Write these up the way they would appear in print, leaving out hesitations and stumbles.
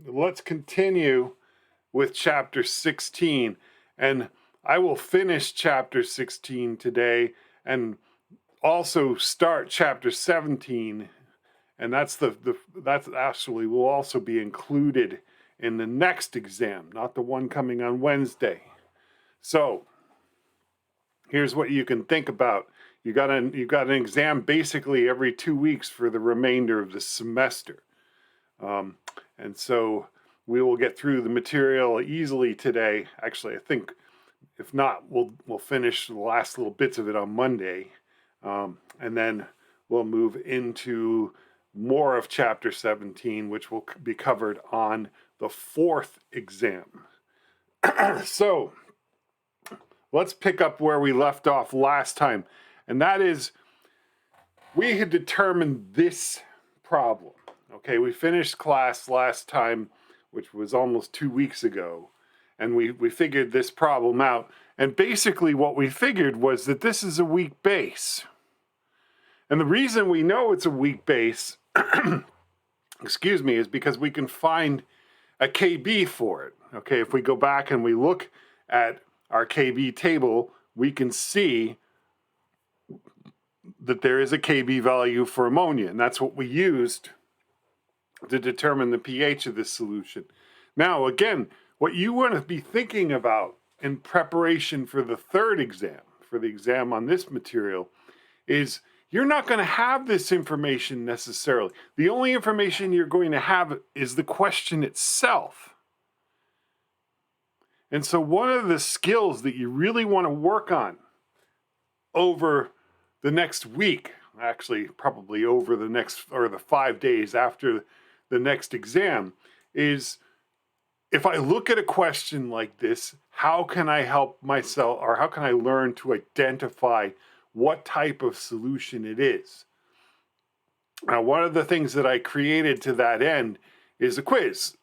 let's continue with chapter 16. And I will finish chapter 16 today and also start chapter 17. And that's that's actually will also be included in the next exam, not the one coming on Wednesday. So here's what you can think about. You got an exam basically every 2 weeks for the remainder of the semester. And so we will get through the material easily today. Actually, I think if not, we'll finish the last little bits of it on Monday. And then we'll move into more of chapter 17, which will be covered on the fourth exam. So let's pick up where we left off last time. And that is, we had determined this problem. Okay, we finished class last time, which was almost 2 weeks ago. And we figured this problem out. And basically what we figured was that this is a weak base. And the reason we know it's a weak base, excuse me, is because we can find a KB for it. Okay, if we go back and we look at our KB table, we can see that there is a KB value for ammonia, and that's what we used to determine the pH of this solution. Now, again, what you want to be thinking about in preparation for the third exam, for the exam on this material, is you're not going to have this information necessarily. The only information you're going to have is the question itself. And so one of the skills that you really want to work on over the next week, actually probably over the next, or the 5 days after the next exam, is if I look at a question like this, how can I help myself, or how can I learn to identify what type of solution it is? Now, one of the things that I created to that end is a quiz.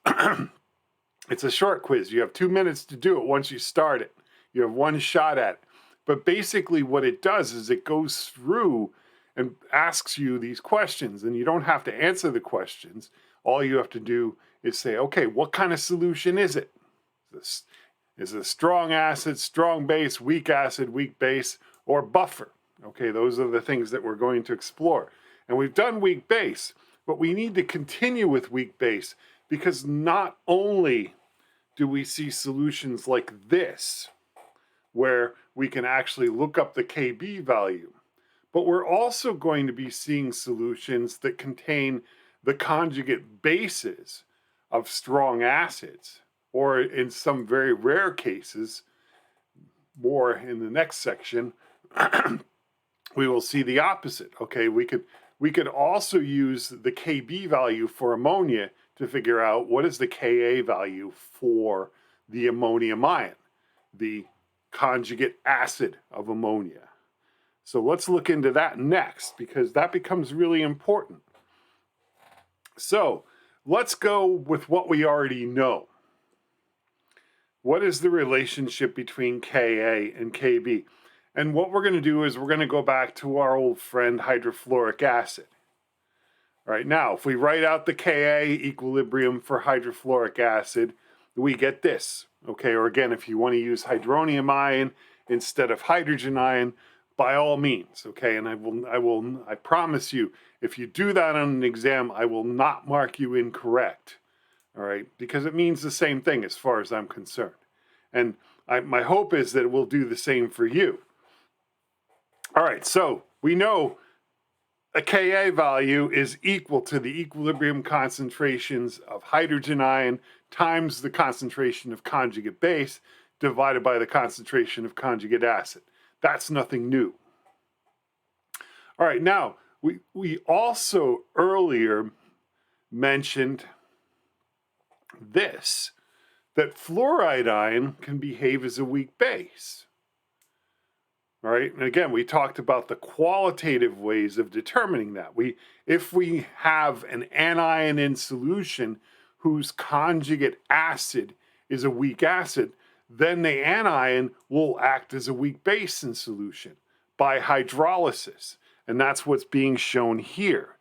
It's a short quiz. You have 2 minutes to do it once you start it. You have one shot at it. But basically what it does is it goes through and asks you these questions, and you don't have to answer the questions. All you have to do is say, okay, what kind of solution is it? Is it a strong acid, strong base, weak acid, weak base, or buffer? Okay, those are the things that we're going to explore. And we've done weak base, but we need to continue with weak base, because not only do we see solutions like this, where we can actually look up the KB value, but we're also going to be seeing solutions that contain the conjugate bases of strong acids, or in some very rare cases, more in the next section, we will see the opposite. Okay, we could also use the KB value for ammonia to figure out what is the Ka value for the ammonium ion, the conjugate acid of ammonia. So let's look into that next, because that becomes really important. So let's go with what we already know. What is the relationship between Ka and Kb? And what we're going to do is we're going to go back to our old friend hydrofluoric acid. All right, now if we write out the Ka equilibrium for hydrofluoric acid, we get this. Okay, or again, if you want to use hydronium ion instead of hydrogen ion, by all means. Okay, and I promise you, if you do that on an exam, I will not mark you incorrect. All right, because it means the same thing as far as I'm concerned. And my hope is that it will do the same for you. All right, so we know a Ka value is equal to the equilibrium concentrations of hydrogen ion times the concentration of conjugate base divided by the concentration of conjugate acid. That's nothing new. All right, now, we also earlier mentioned this, that fluoride ion can behave as a weak base. All right, and again, we talked about the qualitative ways of determining that. If we have an anion in solution whose conjugate acid is a weak acid, then the anion will act as a weak base in solution by hydrolysis. And that's what's being shown here.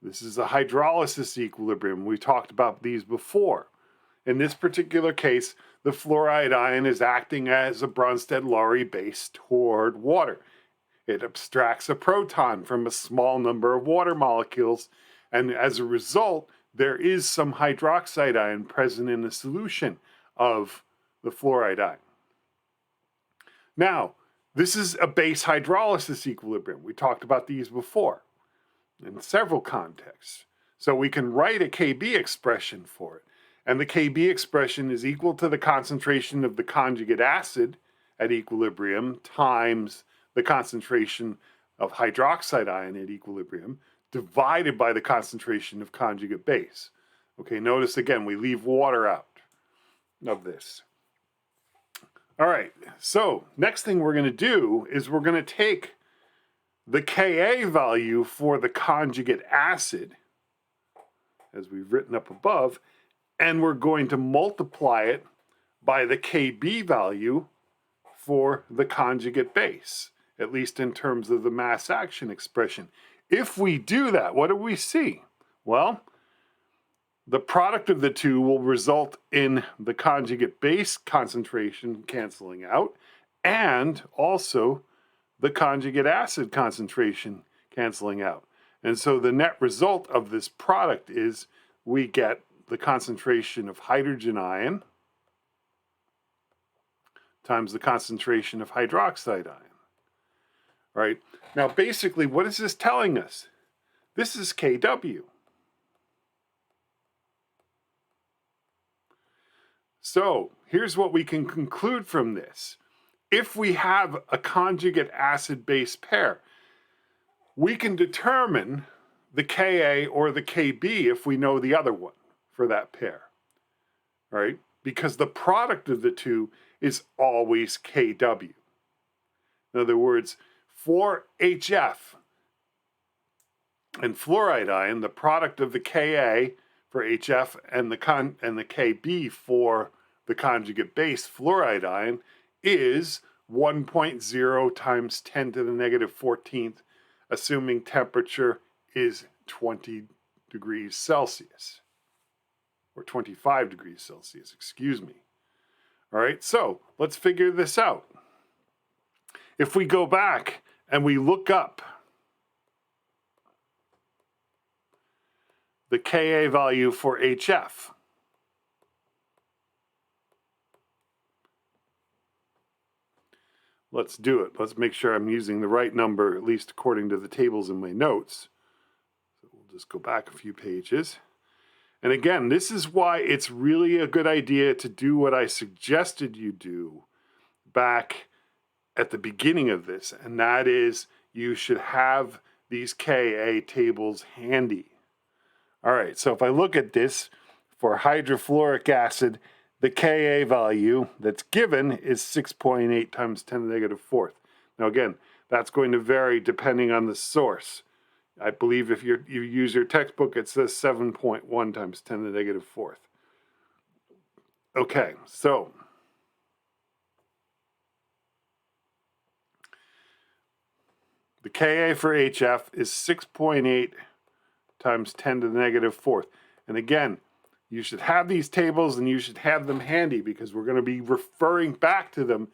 This is a hydrolysis equilibrium. We talked about these before. In this particular case, the fluoride ion is acting as a Bronsted-Lowry base toward water. It abstracts a proton from a small number of water molecules, and as a result, there is some hydroxide ion present in the solution of the fluoride ion. Now, this is a base hydrolysis equilibrium. We talked about these before in several contexts. So we can write a Kb expression for it. And the Kb expression is equal to the concentration of the conjugate acid at equilibrium times the concentration of hydroxide ion at equilibrium divided by the concentration of conjugate base. Okay, notice again, we leave water out of this. All right, so next thing we're going to do is we're going to take the Ka value for the conjugate acid, as we've written up above, and we're going to multiply it by the Kb value for the conjugate base, at least in terms of the mass action expression. If we do that, what do we see? Well, the product of the two will result in the conjugate base concentration canceling out, and also the conjugate acid concentration canceling out. And so the net result of this product is we get the concentration of hydrogen ion times the concentration of hydroxide ion. All right. Now, basically, what is this telling us? This is Kw. So here's what we can conclude from this. If we have a conjugate acid-base pair, we can determine the Ka or the Kb if we know the other one for that pair, right? Because the product of the two is always Kw. In other words, for HF and fluoride ion, the product of the Ka for HF and the Kb for the conjugate base fluoride ion is 1.0 times 10 to the negative 14th, assuming temperature is 20 degrees Celsius, or 25 degrees Celsius, excuse me. All right, so let's figure this out. If we go back and we look up the Ka value for HF, let's do it. Let's make sure I'm using the right number, at least according to the tables in my notes. So we'll just go back a few pages. And again, this is why it's really a good idea to do what I suggested you do back at the beginning of this, and that is you should have these Ka tables handy. All right, so if I look at this for hydrofluoric acid, the Ka value that's given is 6.8 times 10 to the negative fourth. Now again, that's going to vary depending on the source. I believe if you use your textbook, it says 7.1 times 10 to the negative fourth. Okay, so the Ka for HF is 6.8 times 10 to the negative fourth. And again, you should have these tables and you should have them handy because we're going to be referring back to them.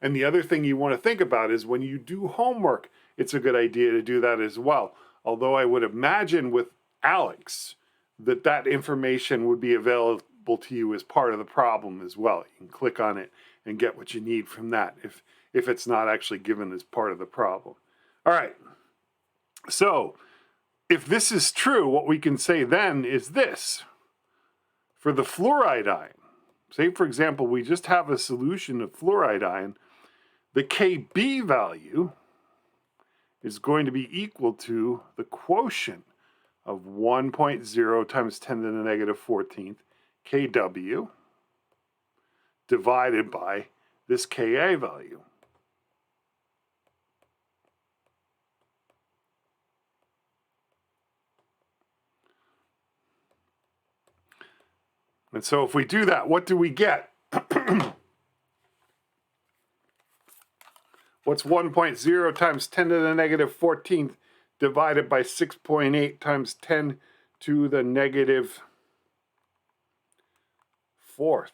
And the other thing you want to think about is when you do homework, it's a good idea to do that as well. Although I would imagine with Alex that that information would be available to you as part of the problem as well. You can click on it and get what you need from that if it's not actually given as part of the problem. All right, so if this is true, what we can say then is this. For the fluoride ion, say for example, we just have a solution of fluoride ion, the Kb value is going to be equal to the quotient of 1.0 times 10 to the negative 14th Kw divided by this Ka value. And so if we do that, what do we get? What's 1.0 times 10 to the negative 14th divided by 6.8 times 10 to the negative fourth.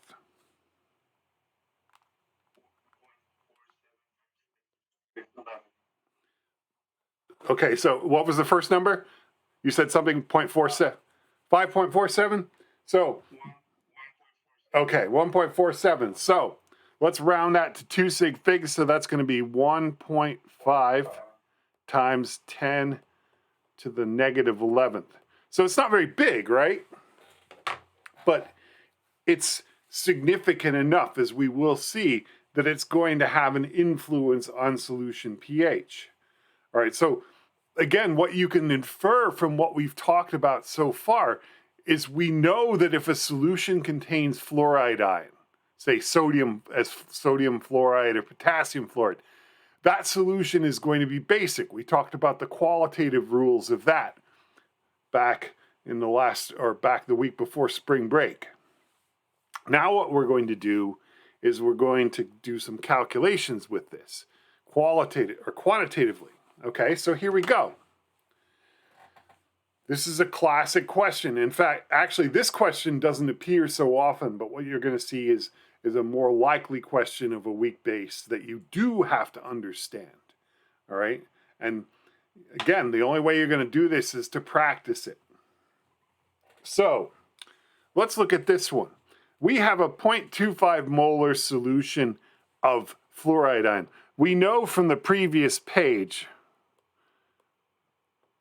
Okay, so what was the first number? You said something 0.47, 5.47? So, okay, 1.47. So let's round that to 2 sig figs. So that's going to be 1.5 times 10 to the negative 11th. So it's not very big, right? But it's significant enough, as we will see, that it's going to have an influence on solution pH. All right, so again, what you can infer from what we've talked about so far is we know that if a solution contains fluoride ion, say sodium fluoride or potassium fluoride, that solution is going to be basic. We talked about the qualitative rules of that back in the week before spring break. Now what we're going to do is we're going to do some calculations with this, quantitatively. Okay, so here we go. This is a classic question. In fact, actually, this question doesn't appear so often, but what you're going to see is a more likely question of a weak base that you do have to understand. All right, and again, the only way you're going to do this is to practice it. So let's look at this one. We have a 0.25 molar solution of fluoride ion. We know from the previous page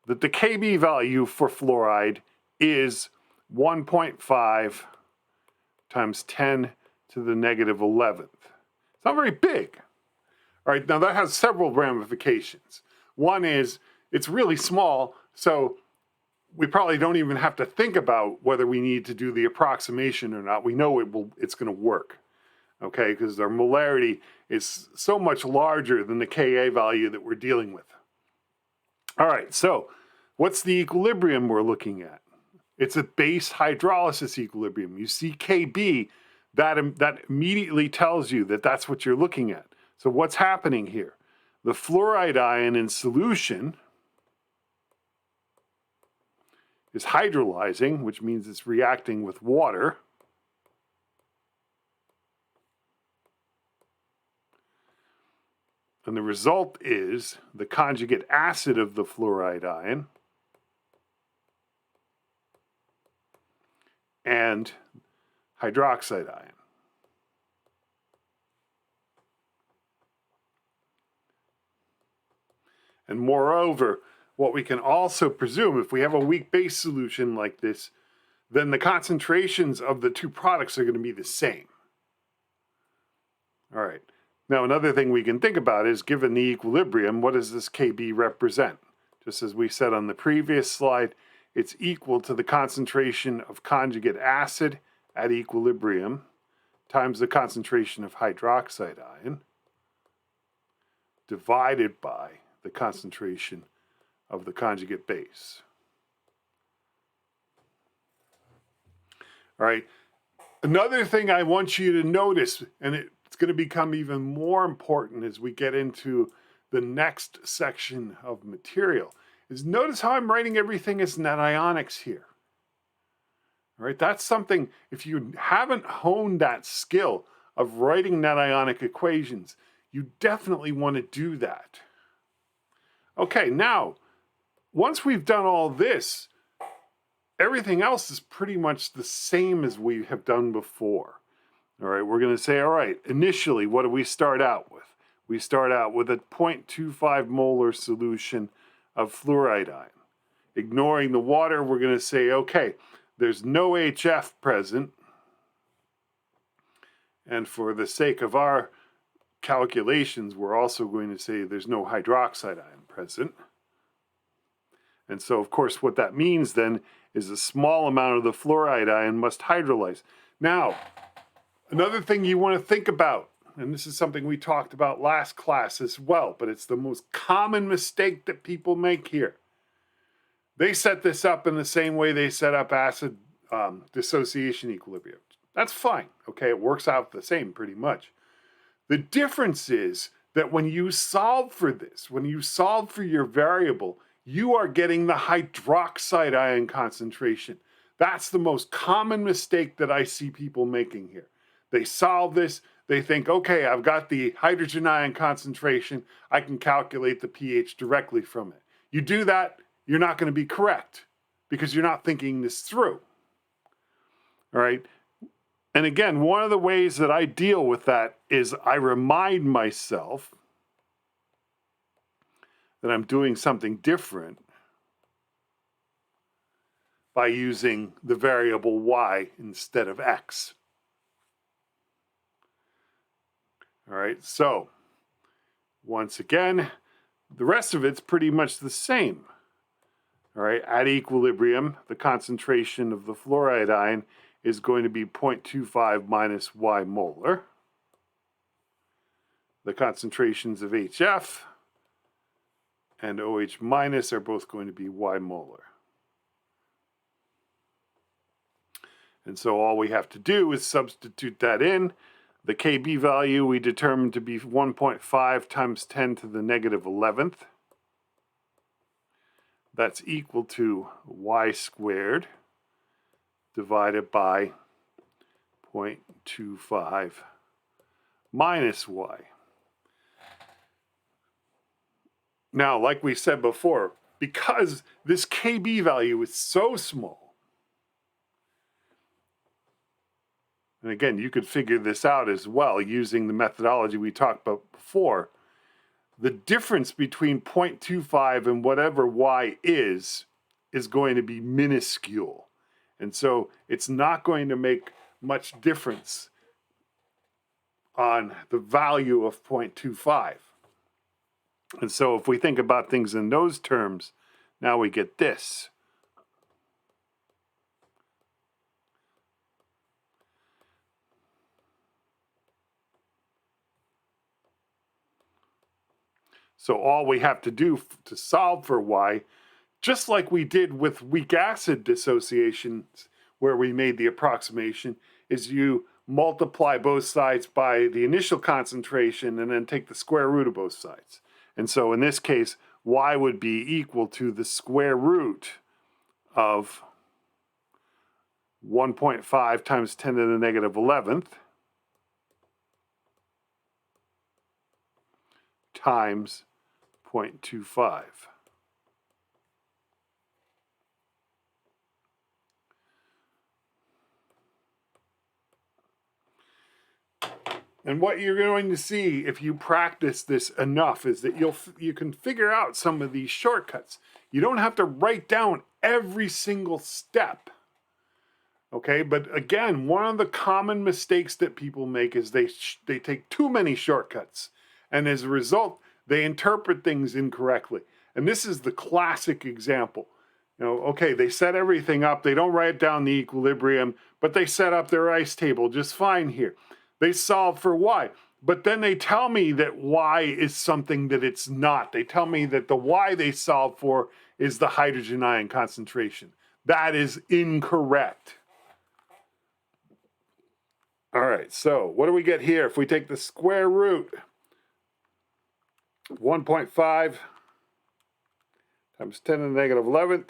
that the Kb value for fluoride is 1.5 times 10 to the negative 11th. It's not very big. All right, now that has several ramifications. One is it's really small, so we probably don't even have to think about whether we need to do the approximation or not. We know it's going to work, okay, because our molarity is so much larger than the Ka value that we're dealing with. All right, so what's the equilibrium we're looking at? It's a base hydrolysis equilibrium. You see Kb, that immediately tells you that that's what you're looking at. So what's happening here? The fluoride ion in solution is hydrolyzing, which means it's reacting with water. And the result is the conjugate acid of the fluoride ion and hydroxide ion. And moreover, what we can also presume, if we have a weak base solution like this, then the concentrations of the two products are going to be the same. All right. Now, another thing we can think about is, given the equilibrium, what does this Kb represent? Just as we said on the previous slide, it's equal to the concentration of conjugate acid at equilibrium times the concentration of hydroxide ion divided by the concentration of the conjugate base. All right. Another thing I want you to notice, and it's going to become even more important as we get into the next section of material, is notice how I'm writing everything as net ionics here. All right, that's something, if you haven't honed that skill of writing net ionic equations, you definitely want to do that. Okay, now, once we've done all this, everything else is pretty much the same as we have done before. All right, we're going to say, all right, initially, what do we start out with? We start out with a 0.25 molar solution of fluoride ion. Ignoring the water, we're going to say, okay, there's no HF present. And for the sake of our calculations, we're also going to say there's no hydroxide ion present. And so, of course, what that means then is a small amount of the fluoride ion must hydrolyze. Now, another thing you want to think about, and this is something we talked about last class as well, but it's the most common mistake that people make here. They set this up in the same way they set up acid dissociation equilibrium. That's fine, okay? It works out the same pretty much. The difference is that when you solve for this, when you solve for your variable, you are getting the hydroxide ion concentration. That's the most common mistake that I see people making here. They solve this, they think, okay, I've got the hydrogen ion concentration, I can calculate the pH directly from it. You do that, you're not going to be correct because you're not thinking this through. All right. And again, one of the ways that I deal with that is I remind myself that I'm doing something different by using the variable y instead of x. All right, so once again, the rest of it's pretty much the same. All right, at equilibrium, the concentration of the fluoride ion is going to be 0.25 minus y molar. The concentrations of HF and OH minus are both going to be y molar. And so all we have to do is substitute that in. The Kb value we determined to be 1.5 times 10 to the negative 11th. That's equal to y squared divided by 0.25 minus y. Now, like we said before, because this Kb value is so small, and again, you could figure this out as well using the methodology we talked about before, the difference between 0.25 and whatever y is going to be minuscule. And so it's not going to make much difference on the value of 0.25. And so if we think about things in those terms, now we get this. So all we have to do to solve for y, just like we did with weak acid dissociations, where we made the approximation, is you multiply both sides by the initial concentration and then take the square root of both sides. And so in this case, y would be equal to the square root of 1.5 times 10 to the negative 11th times 0.25. And what you're going to see if you practice this enough is that you can figure out some of these shortcuts. You don't have to write down every single step. Okay, but again, one of the common mistakes that people make is they take too many shortcuts. And as a result, they interpret things incorrectly. And this is the classic example. You know, okay, they set everything up. They don't write down the equilibrium, but they set up their ice table just fine here. They solve for y, but then they tell me that y is something that it's not. They tell me that the y they solve for is the hydrogen ion concentration. That is incorrect. All right, so what do we get here if we take the square root? 1.5 times 10 to the negative 11th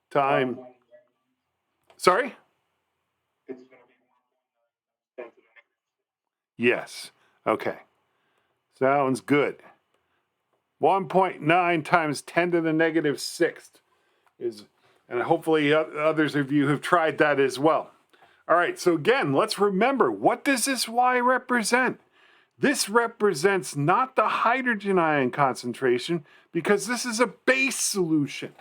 time. Sorry? It's going to be 1.9 times 10 to the negative. Yes. Okay. Sounds good. 1.9 times 10 to the negative 6th is, and hopefully others of you have tried that as well. All right, so again, let's remember, what does this y represent? This represents not the hydrogen ion concentration because this is a base solution.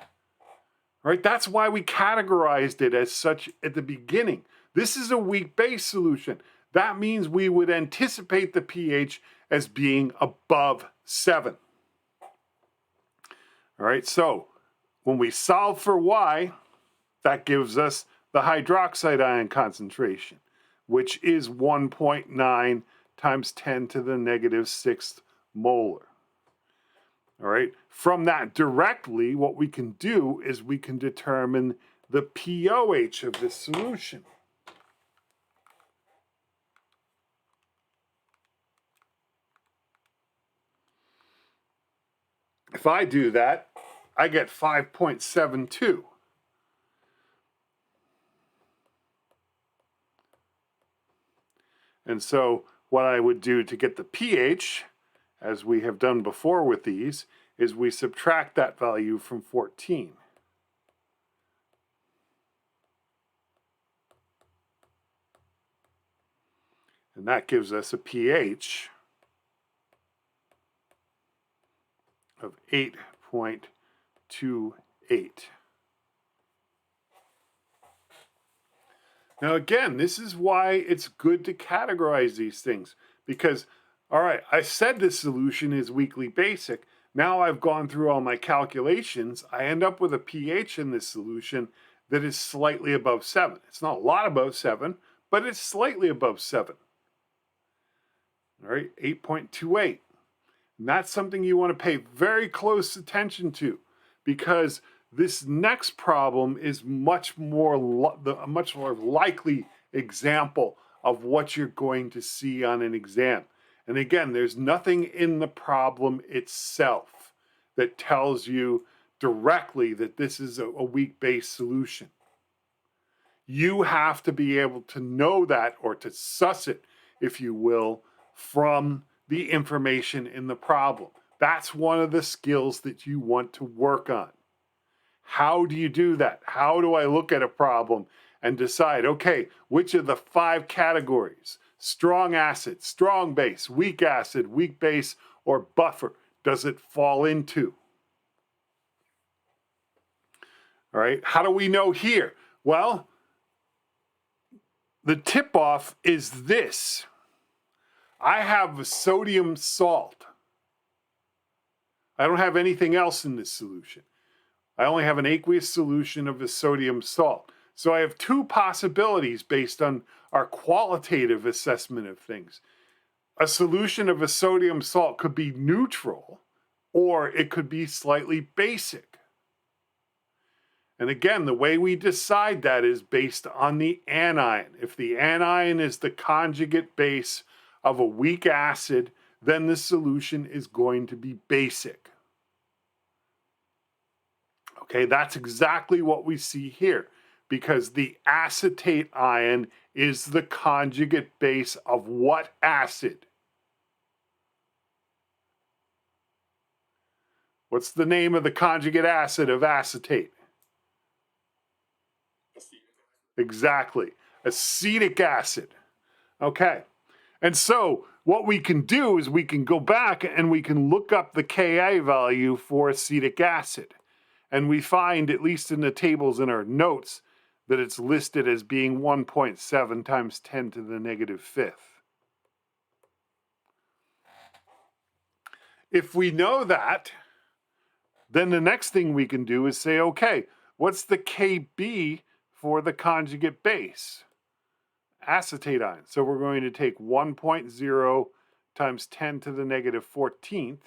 Right? That's why we categorized it as such at the beginning. This is a weak base solution. That means we would anticipate the pH as being above 7. All right, so when we solve for y, that gives us the hydroxide ion concentration, which is 1.9 times 10 to the negative 6th molar. All right, from that directly, what we can do is we can determine the pOH of this solution. If I do that, I get 5.72. And so what I would do to get the pH, as we have done before with these, is we subtract that value from 14. And that gives us a pH of 8.28. Now again, this is why it's good to categorize these things, because, all right, I said this solution is weakly basic. Now I've gone through all my calculations. I end up with a pH in this solution that is slightly above 7. It's not a lot above 7, but it's slightly above 7. All right, 8.28. And that's something you want to pay very close attention to, because this next problem is a much more likely example of what you're going to see on an exam. And again, there's nothing in the problem itself that tells you directly that this is a weak base solution. You have to be able to know that, or to suss it, if you will, from the information in the problem. That's one of the skills that you want to work on. How do you do that? How do I look at a problem and decide, okay, which of the 5 categories, strong acid, strong base, weak acid, weak base, or buffer, does it fall into? All right, how do we know here? Well, the tip-off is this. I have a sodium salt. I don't have anything else in this solution. I only have an aqueous solution of a sodium salt. So I have 2 possibilities based on our qualitative assessment of things. A solution of a sodium salt could be neutral, or it could be slightly basic. And again, the way we decide that is based on the anion. If the anion is the conjugate base of a weak acid, then the solution is going to be basic. Okay, that's exactly what we see here, because the acetate ion is the conjugate base of what acid? What's the name of the conjugate acid of acetate? Exactly, acetic acid. Okay, and so what we can do is we can go back and we can look up the Ka value for acetic acid. And we find, at least in the tables in our notes, that it's listed as being 1.7 times 10 to the negative 5th. If we know that, then the next thing we can do is say, okay, what's the Kb for the conjugate base? Acetate ion. So we're going to take 1.0 times 10 to the negative 14th,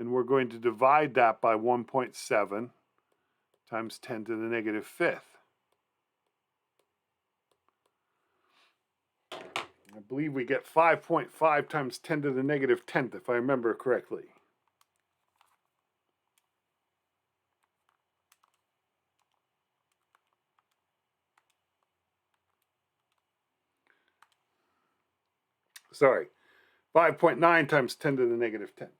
and we're going to divide that by 1.7 times 10 to the negative 5th. I believe we get 5.5 times 10 to the negative 10th, if I remember correctly. Sorry, 5.9 times 10 to the negative 10th.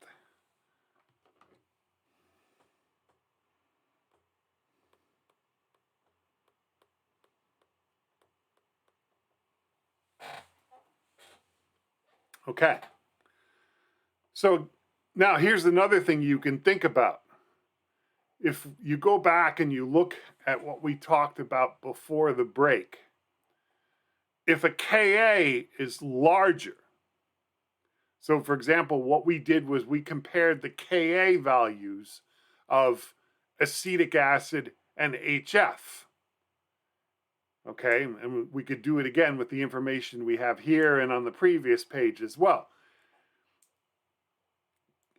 Okay. So now here's another thing you can think about. If you go back and you look at what we talked about before the break, if a Ka is larger, so for example, what we did was we compared the Ka values of acetic acid and HF. Okay, and we could do it again with the information we have here and on the previous page as well.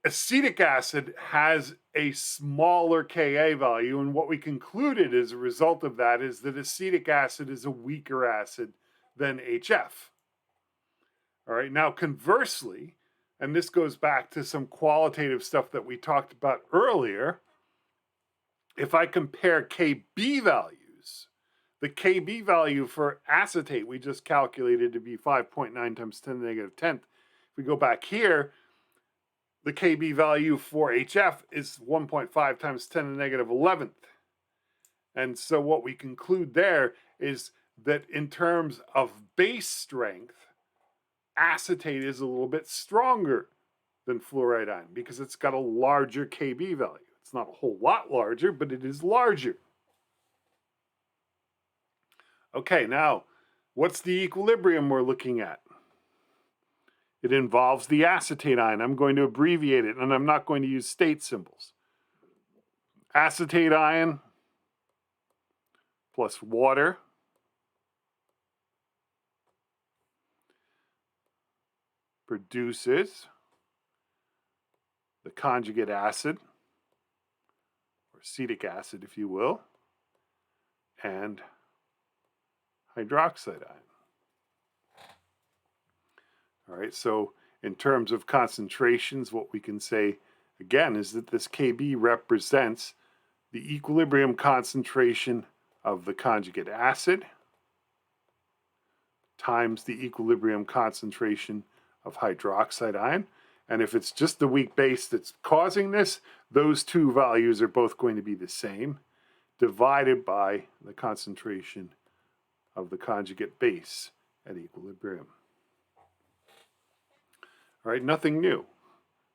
Acetic acid has a smaller Ka value, and what we concluded as a result of that is that acetic acid is a weaker acid than HF. All right, now conversely, and this goes back to some qualitative stuff that we talked about earlier, if I compare Kb values, the Kb value for acetate we just calculated to be 5.9 times 10 to the negative 10th. If we go back here, the Kb value for HF is 1.5 times 10 to the negative 11th. And so what we conclude there is that in terms of base strength, acetate is a little bit stronger than fluoride ion because it's got a larger Kb value. It's not a whole lot larger, but it is larger. Okay, now, what's the equilibrium we're looking at? It involves the acetate ion. I'm going to abbreviate it, and I'm not going to use state symbols. Acetate ion plus water produces the conjugate acid, or acetic acid if you will, and hydroxide ion. All right, so in terms of concentrations, what we can say again is that this Kb represents the equilibrium concentration of the conjugate acid times the equilibrium concentration of hydroxide ion. And if it's just the weak base that's causing this, those two values are both going to be the same, divided by the concentration of the conjugate base at equilibrium. All right, nothing new.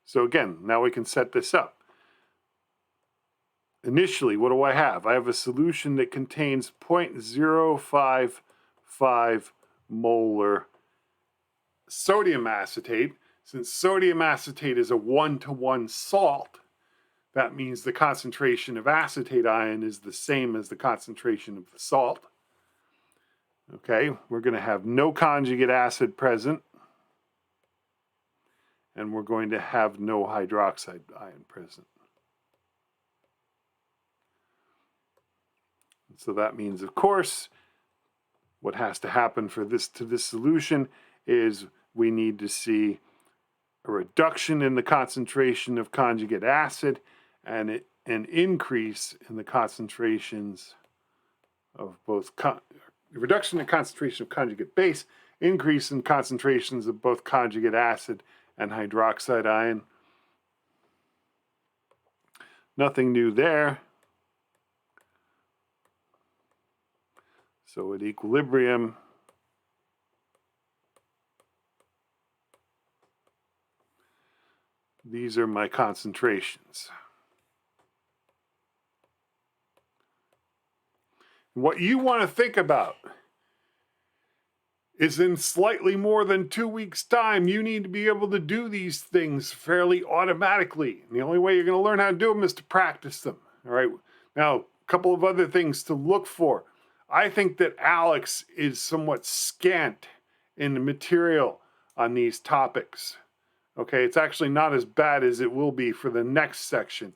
So again, now we can set this up. Initially, what do I have? I have a solution that contains 0.055 molar sodium acetate. Since sodium acetate is a 1-to-1 salt, that means the concentration of acetate ion is the same as the concentration of the salt. Okay, we're going to have no conjugate acid present, and we're going to have no hydroxide ion present. So that means, of course, what has to happen for this solution is we need to see a reduction in the concentration of conjugate acid and an increase in the concentrations of both reduction in concentration of conjugate base, increase in concentrations of both conjugate acid and hydroxide ion. Nothing new there. So at equilibrium, these are my concentrations. What you want to think about is in slightly more than 2 weeks' time, you need to be able to do these things fairly automatically. And the only way you're going to learn how to do them is to practice them. All right. Now, a couple of other things to look for. I think that Alex is somewhat scant in the material on these topics. Okay, it's actually not as bad as it will be for the next section.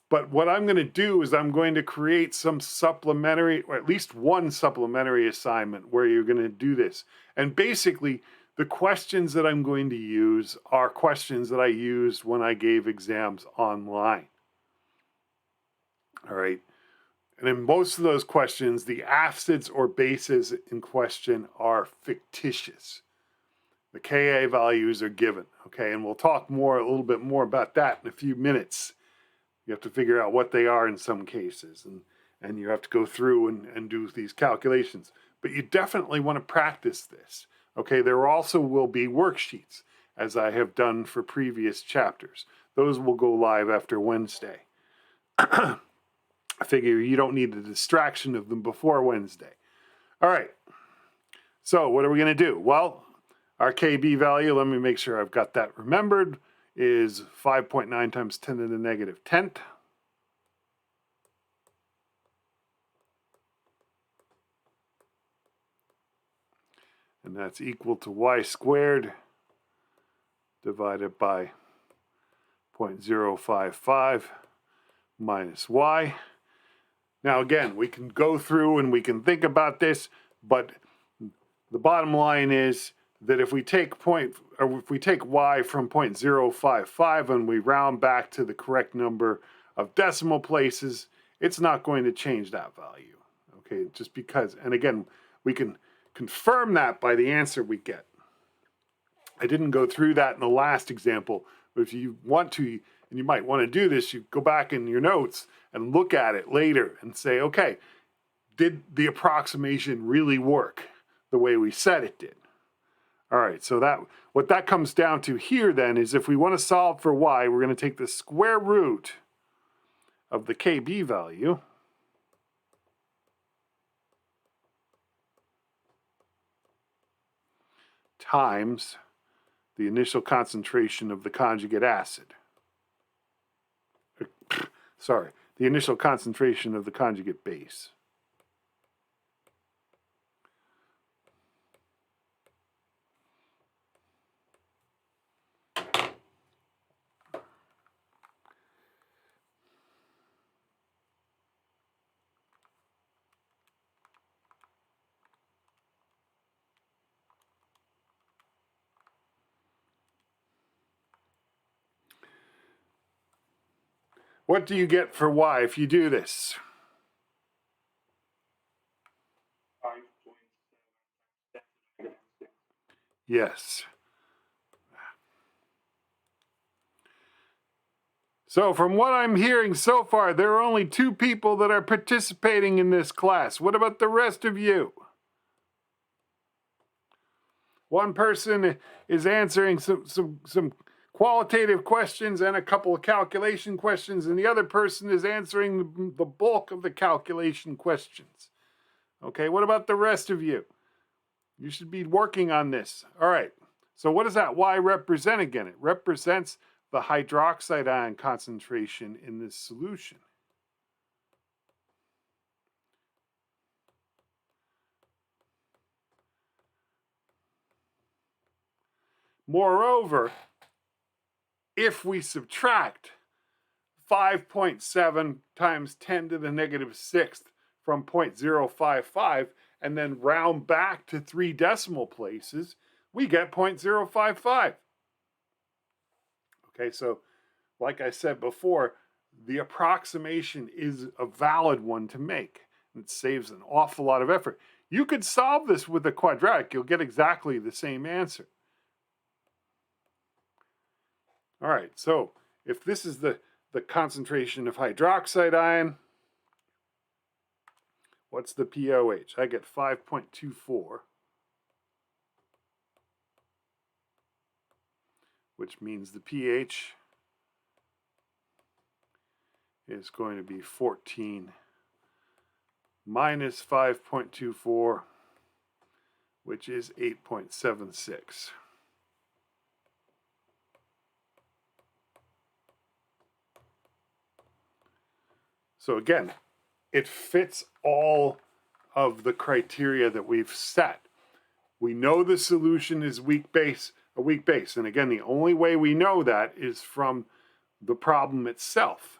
But what I'm going to do is I'm going to create some supplementary, or at least one supplementary assignment where you're going to do this. And basically, the questions that I'm going to use are questions that I used when I gave exams online. All right. And in most of those questions, the acids or bases in question are fictitious. The Ka values are given, okay? And we'll talk a little bit more about that in a few minutes. You have to figure out what they are in some cases, and you have to go through and do these calculations. But you definitely want to practice this, okay? There also will be worksheets, as I have done for previous chapters. Those will go live after Wednesday. I figure you don't need the distraction of them before Wednesday. All right. So what are we going to do? Well, our Kb value, let me make sure I've got that remembered, is 5.9 times 10 to the negative 10th. And that's equal to y squared divided by 0.055 minus y. Now again, we can go through and we can think about this, but the bottom line is that if we take y from 0.055 and we round back to the correct number of decimal places, it's not going to change that value. Okay, just because, and again, we can confirm that by the answer we get. I didn't go through that in the last example, but if you want to, and you might want to do this, you go back in your notes and look at it later and say, okay, did the approximation really work the way we said it did? All right, so what that comes down to here then is if we want to solve for y, we're going to take the square root of the Kb value times the initial concentration of the conjugate acid. Sorry, the initial concentration of the conjugate base. What do you get for y if you do this? 5.7. Yes. So from what I'm hearing so far, there are only 2 people that are participating in this class. What about the rest of you? One person is answering some qualitative questions and a couple of calculation questions, and the other person is answering the bulk of the calculation questions. Okay, what about the rest of you? You should be working on this. All right, so what does that Y represent again? It represents the hydroxide ion concentration in this solution. Moreover, if we subtract 5.7 times 10 to the negative 6th from 0.055 and then round back to 3 decimal places, we get 0.055. Okay, so like I said before, the approximation is a valid one to make. It saves an awful lot of effort. You could solve this with a quadratic. You'll get exactly the same answer. All right, so if this is the concentration of hydroxide ion, what's the pOH? I get 5.24, which means the pH is going to be 14 minus 5.24, which is 8.76. So again, it fits all of the criteria that we've set. We know the solution is a weak base. And again, the only way we know that is from the problem itself.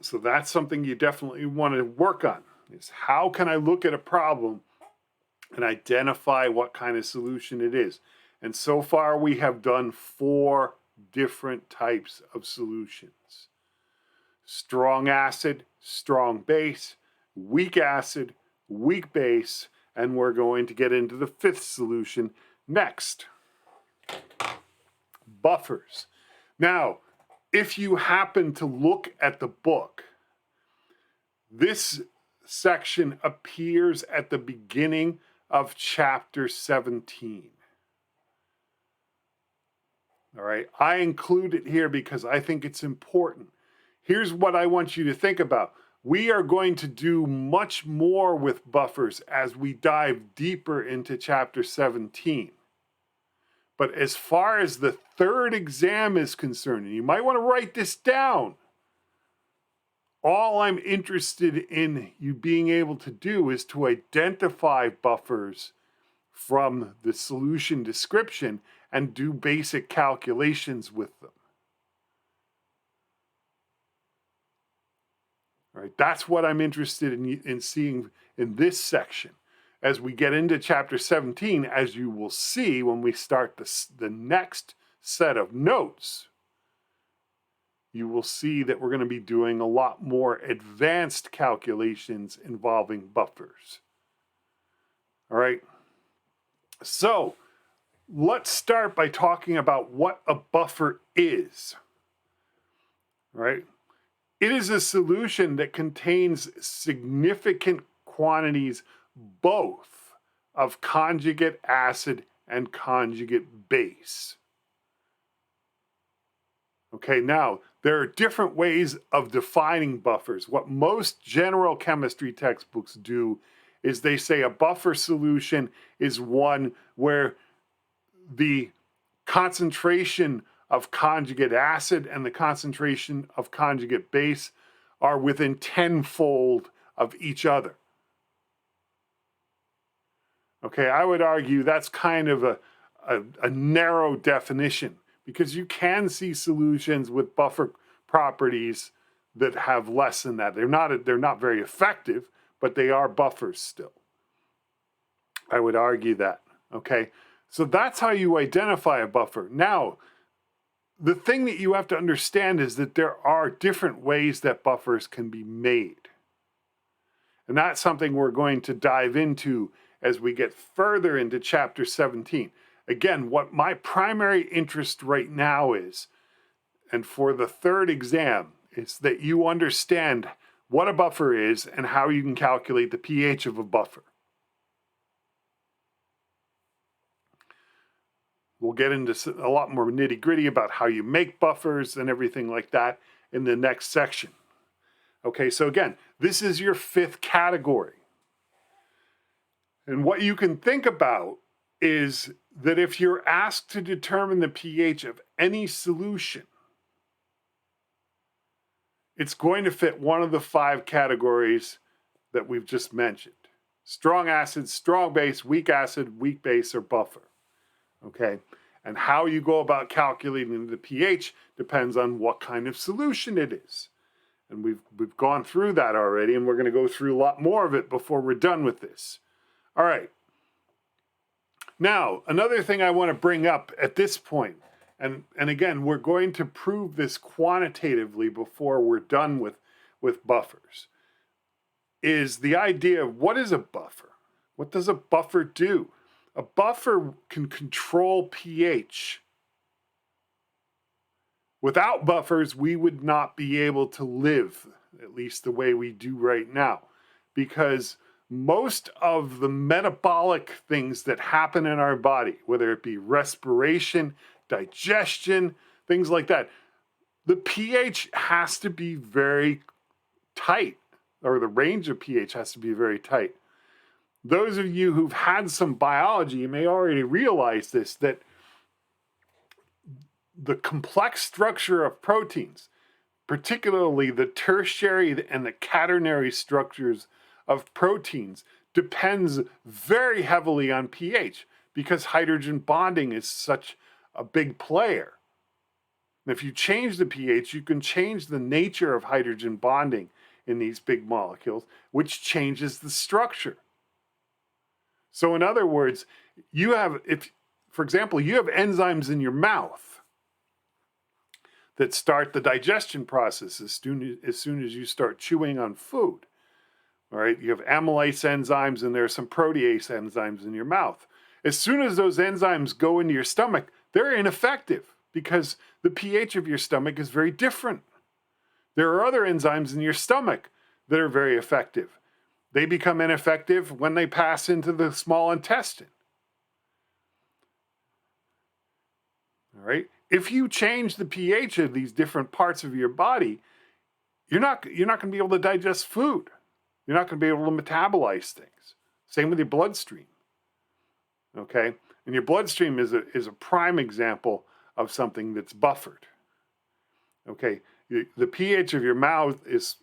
So that's something you definitely want to work on, is how can I look at a problem and identify what kind of solution it is. And so far we have done 4 different types of solutions. Strong acid, strong base, weak acid, weak base, and we're going to get into the 5th solution next. Buffers. Now, if you happen to look at the book, this section appears at the beginning of chapter 17. All right, I include it here because I think it's important. Here's what I want you to think about. We are going to do much more with buffers as we dive deeper into chapter 17. But as far as the 3rd exam is concerned, and you might want to write this down, all I'm interested in you being able to do is to identify buffers from the solution description and do basic calculations with them. All right, that's what I'm interested in seeing in this section. as we get into chapter 17, as you will see when we start the next set of notes, you will see that we're going to be doing a lot more advanced calculations involving buffers. All right. So let's start by talking about what a buffer is. All right. It is a solution that contains significant quantities both of conjugate acid and conjugate base. Okay, now there are different ways of defining buffers. What most general chemistry textbooks do is they say a buffer solution is one where the concentration of conjugate acid and the concentration of conjugate base are within tenfold of each other. Okay, I would argue that's kind of a narrow definition, because you can see solutions with buffer properties that have less than that. They're not very effective, but they are buffers still. I would argue that. Okay, so that's how you identify a buffer. Now, the thing that you have to understand is that there are different ways that buffers can be made. And that's something we're going to dive into as we get further into chapter 17. Again, what my primary interest right now is, and for the third exam, is that you understand what a buffer is and how you can calculate the pH of a buffer. We'll get into a lot more nitty-gritty about how you make buffers and everything like that in the next section. Okay, so again, this is your fifth category. And what you can think about is that if you're asked to determine the pH of any solution, it's going to fit one of the 5 categories that we've just mentioned. Strong acid, strong base, weak acid, weak base, or buffer. Okay, and how you go about calculating the pH depends on what kind of solution it is. And we've gone through that already, and we're going to go through a lot more of it before we're done with this. All right. Now, another thing I want to bring up at this point, and again, we're going to prove this quantitatively before we're done with buffers, is the idea of what is a buffer? What does a buffer do? A buffer can control pH. Without buffers, we would not be able to live, at least the way we do right now, because most of the metabolic things that happen in our body, whether it be respiration, digestion, things like that, the pH has to be very tight, or the range of pH has to be very tight. Those of you who've had some biology, you may already realize this, that the complex structure of proteins, particularly the tertiary and the quaternary structures of proteins, depends very heavily on pH, because hydrogen bonding is such a big player. And if you change the pH, you can change the nature of hydrogen bonding in these big molecules, which changes the structure. So in other words, you have, for example, you have enzymes in your mouth that start the digestion process as soon as you start chewing on food. All right, you have amylase enzymes and there are some protease enzymes in your mouth. As soon as those enzymes go into your stomach, they're ineffective because the pH of your stomach is very different. There are other enzymes in your stomach that are very effective. They become ineffective when they pass into the small intestine. All right, if you change the pH of these different parts of your body, you're not going to be able to digest food. You're not going to be able to metabolize things. Same with your bloodstream. Okay? And your bloodstream is a prime example of something that's buffered. Okay? The pH of your mouth is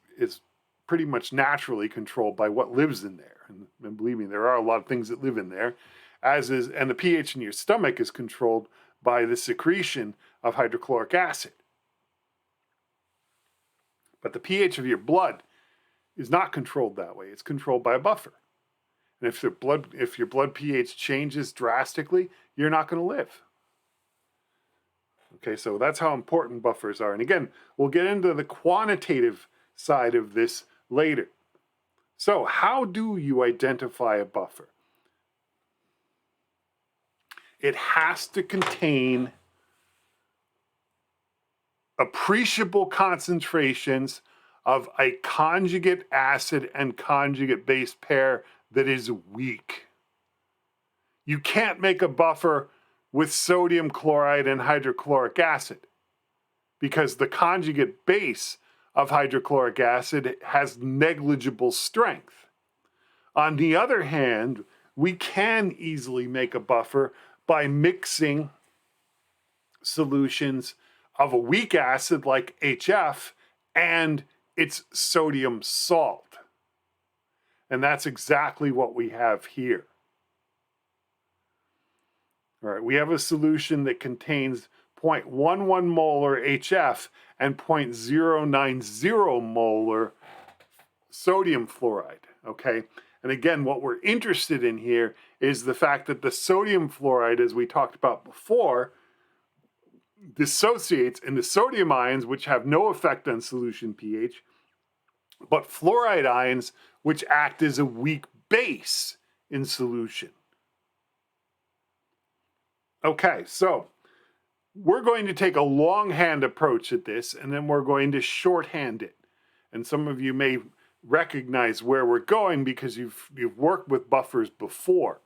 pretty much naturally controlled by what lives in there. And believe me, there are a lot of things that live in there. And the pH in your stomach is controlled by the secretion of hydrochloric acid. But the pH of your blood is not controlled that way. It's controlled by a buffer. And if your blood pH changes drastically, you're not going to live. Okay, so that's how important buffers are. And again, we'll get into the quantitative side of this later. So how do you identify a buffer? It has to contain appreciable concentrations of a conjugate acid and conjugate base pair that is weak. You can't make a buffer with sodium chloride and hydrochloric acid because the conjugate base of hydrochloric acid has negligible strength. On the other hand, we can easily make a buffer by mixing solutions of a weak acid like HF and its sodium salt. And that's exactly what we have here. All right, we have a solution that contains 0.11 molar HF and 0.090 molar sodium fluoride, okay? And again, what we're interested in here is the fact that the sodium fluoride, as we talked about before, dissociates into sodium ions, which have no effect on solution pH, but fluoride ions, which act as a weak base in solution. Okay, so we're going to take a longhand approach at this, and then we're going to shorthand it. And some of you may recognize where we're going because you've worked with buffers before.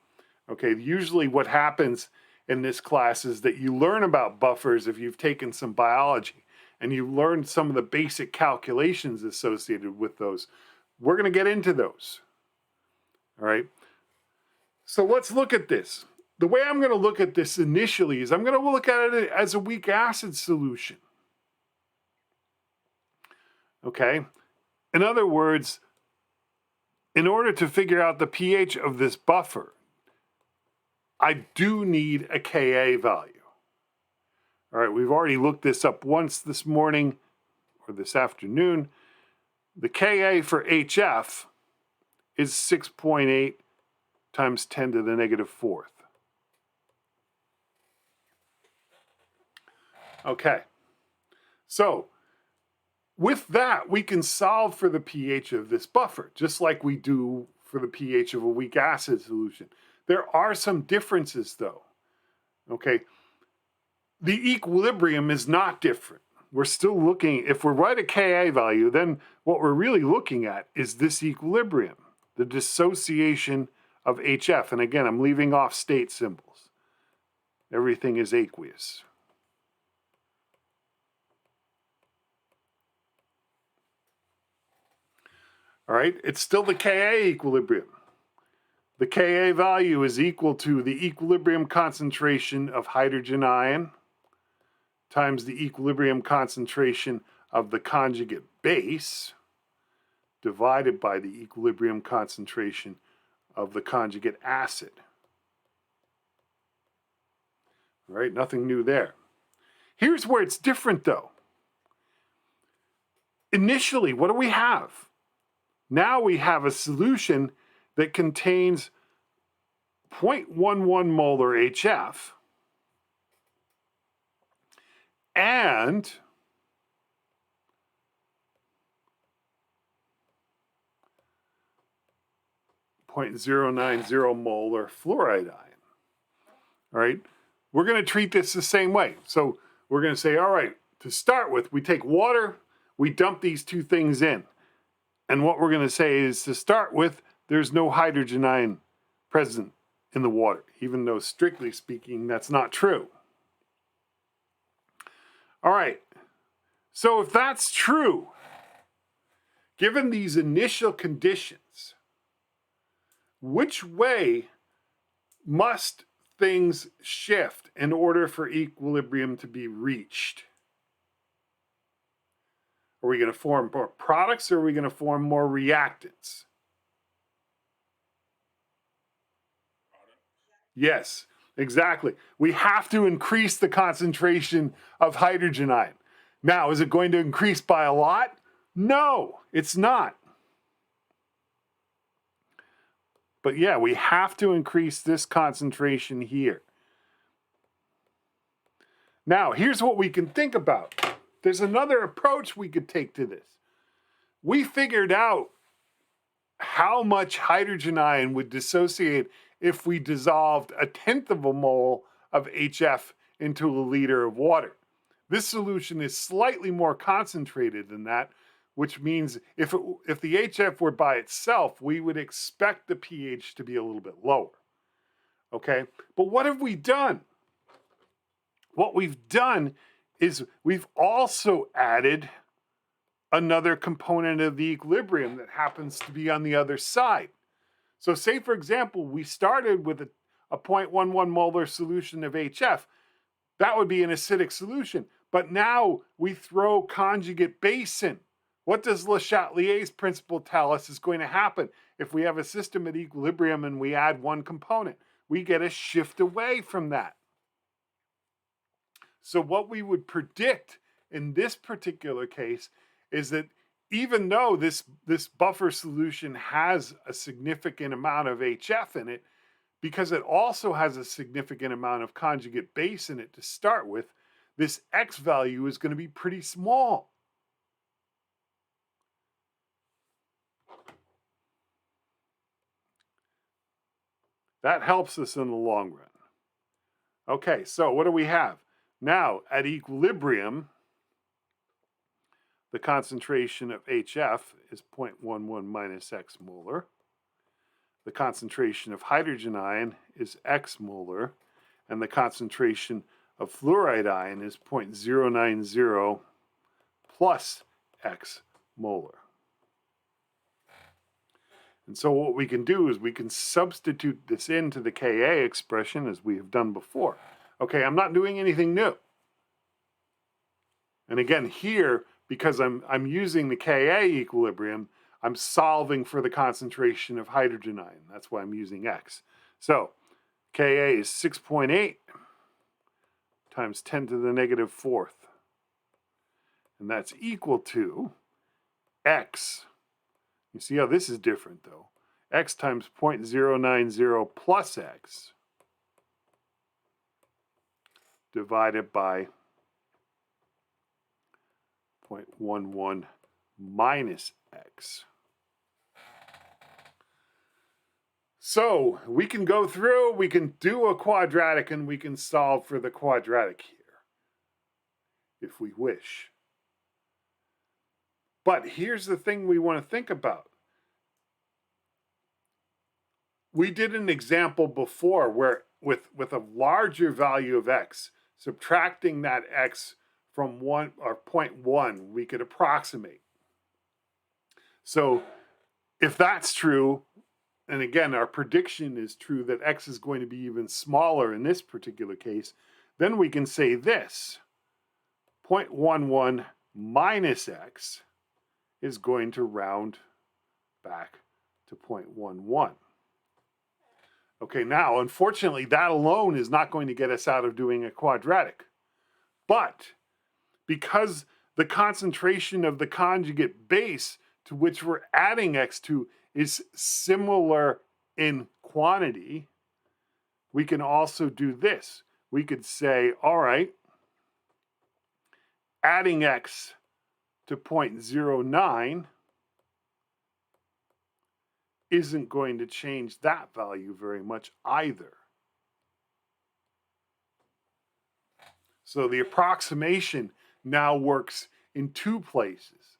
Okay, usually what happens in this class is that you learn about buffers if you've taken some biology, and you learn some of the basic calculations associated with those. We're going to get into those. All right, so let's look at this. The way I'm going to look at this initially is I'm going to look at it as a weak acid solution. Okay? In other words, in order to figure out the pH of this buffer, I do need a Ka value. All right, we've already looked this up once this morning or this afternoon. The Ka for HF is 6.8 times 10 to the negative fourth. Okay, so with that, we can solve for the pH of this buffer, just like we do for the pH of a weak acid solution. There are some differences though, okay? The equilibrium is not different. We're still looking, if we write a Ka value, then what we're really looking at is this equilibrium, the dissociation of HF. And again, I'm leaving off state symbols. Everything is aqueous. All right, it's still the Ka equilibrium. The Ka value is equal to the equilibrium concentration of hydrogen ion times the equilibrium concentration of the conjugate base divided by the equilibrium concentration of the conjugate acid. All right, nothing new there. Here's where it's different though. Initially, what do we have? Now we have a solution that contains 0.11 molar HF and 0.090 molar fluoride ion. All right, we're going to treat this the same way. So we're going to say, all right, to start with, we take water, we dump these two things in. And what we're going to say is, to start with, there's no hydrogen ion present in the water, even though strictly speaking, that's not true. All right, so if that's true, given these initial conditions, which way must things shift in order for equilibrium to be reached? Are we going to form more products or are we going to form more reactants? Yes, exactly. We have to increase the concentration of hydrogen ion. Now, is it going to increase by a lot? No, it's not. But yeah, we have to increase this concentration here. Now, here's what we can think about. There's another approach we could take to this. We figured out how much hydrogen ion would dissociate if we dissolved 1/10 of a mole of HF into a liter of water. This solution is slightly more concentrated than that, which means if the HF were by itself, we would expect the pH to be a little bit lower. Okay, but what have we done? What we've done is we've also added another component of the equilibrium that happens to be on the other side. So say, for example, we started with a 0.11 molar solution of HF. That would be an acidic solution. But now we throw conjugate base in. What does Le Chatelier's principle tell us is going to happen if we have a system at equilibrium and we add one component? We get a shift away from that. So what we would predict in this particular case is that even though this buffer solution has a significant amount of HF in it, because it also has a significant amount of conjugate base in it to start with, this X value is going to be pretty small. That helps us in the long run. Okay, so what do we have? Now, at equilibrium, the concentration of HF is 0.11 minus X molar. The concentration of hydrogen ion is X molar, and the concentration of fluoride ion is 0.090 plus X molar. And so what we can do is we can substitute this into the Ka expression as we have done before. Okay, I'm not doing anything new. And again, here, because I'm using the Ka equilibrium, I'm solving for the concentration of hydrogen ion. That's why I'm using X. So Ka is 6.8 times 10 to the negative fourth. And that's equal to X. You see how this is different though. X times 0.090 plus X divided by 0.11 minus X. So we can go through, we can do a quadratic, and we can solve for the quadratic here, if we wish. But here's the thing we want to think about. We did an example before where with a larger value of X, subtracting that X from 1 or 0.1, we could approximate. So if that's true, and again, our prediction is true that X is going to be even smaller in this particular case, then we can say this: 0.11 minus X is going to round back to 0.11. Okay, now, unfortunately, that alone is not going to get us out of doing a quadratic. But because the concentration of the conjugate base to which we're adding X to is similar in quantity, we can also do this. We could say, all right, adding X to 0.09 isn't going to change that value very much either. So the approximation now works in two places.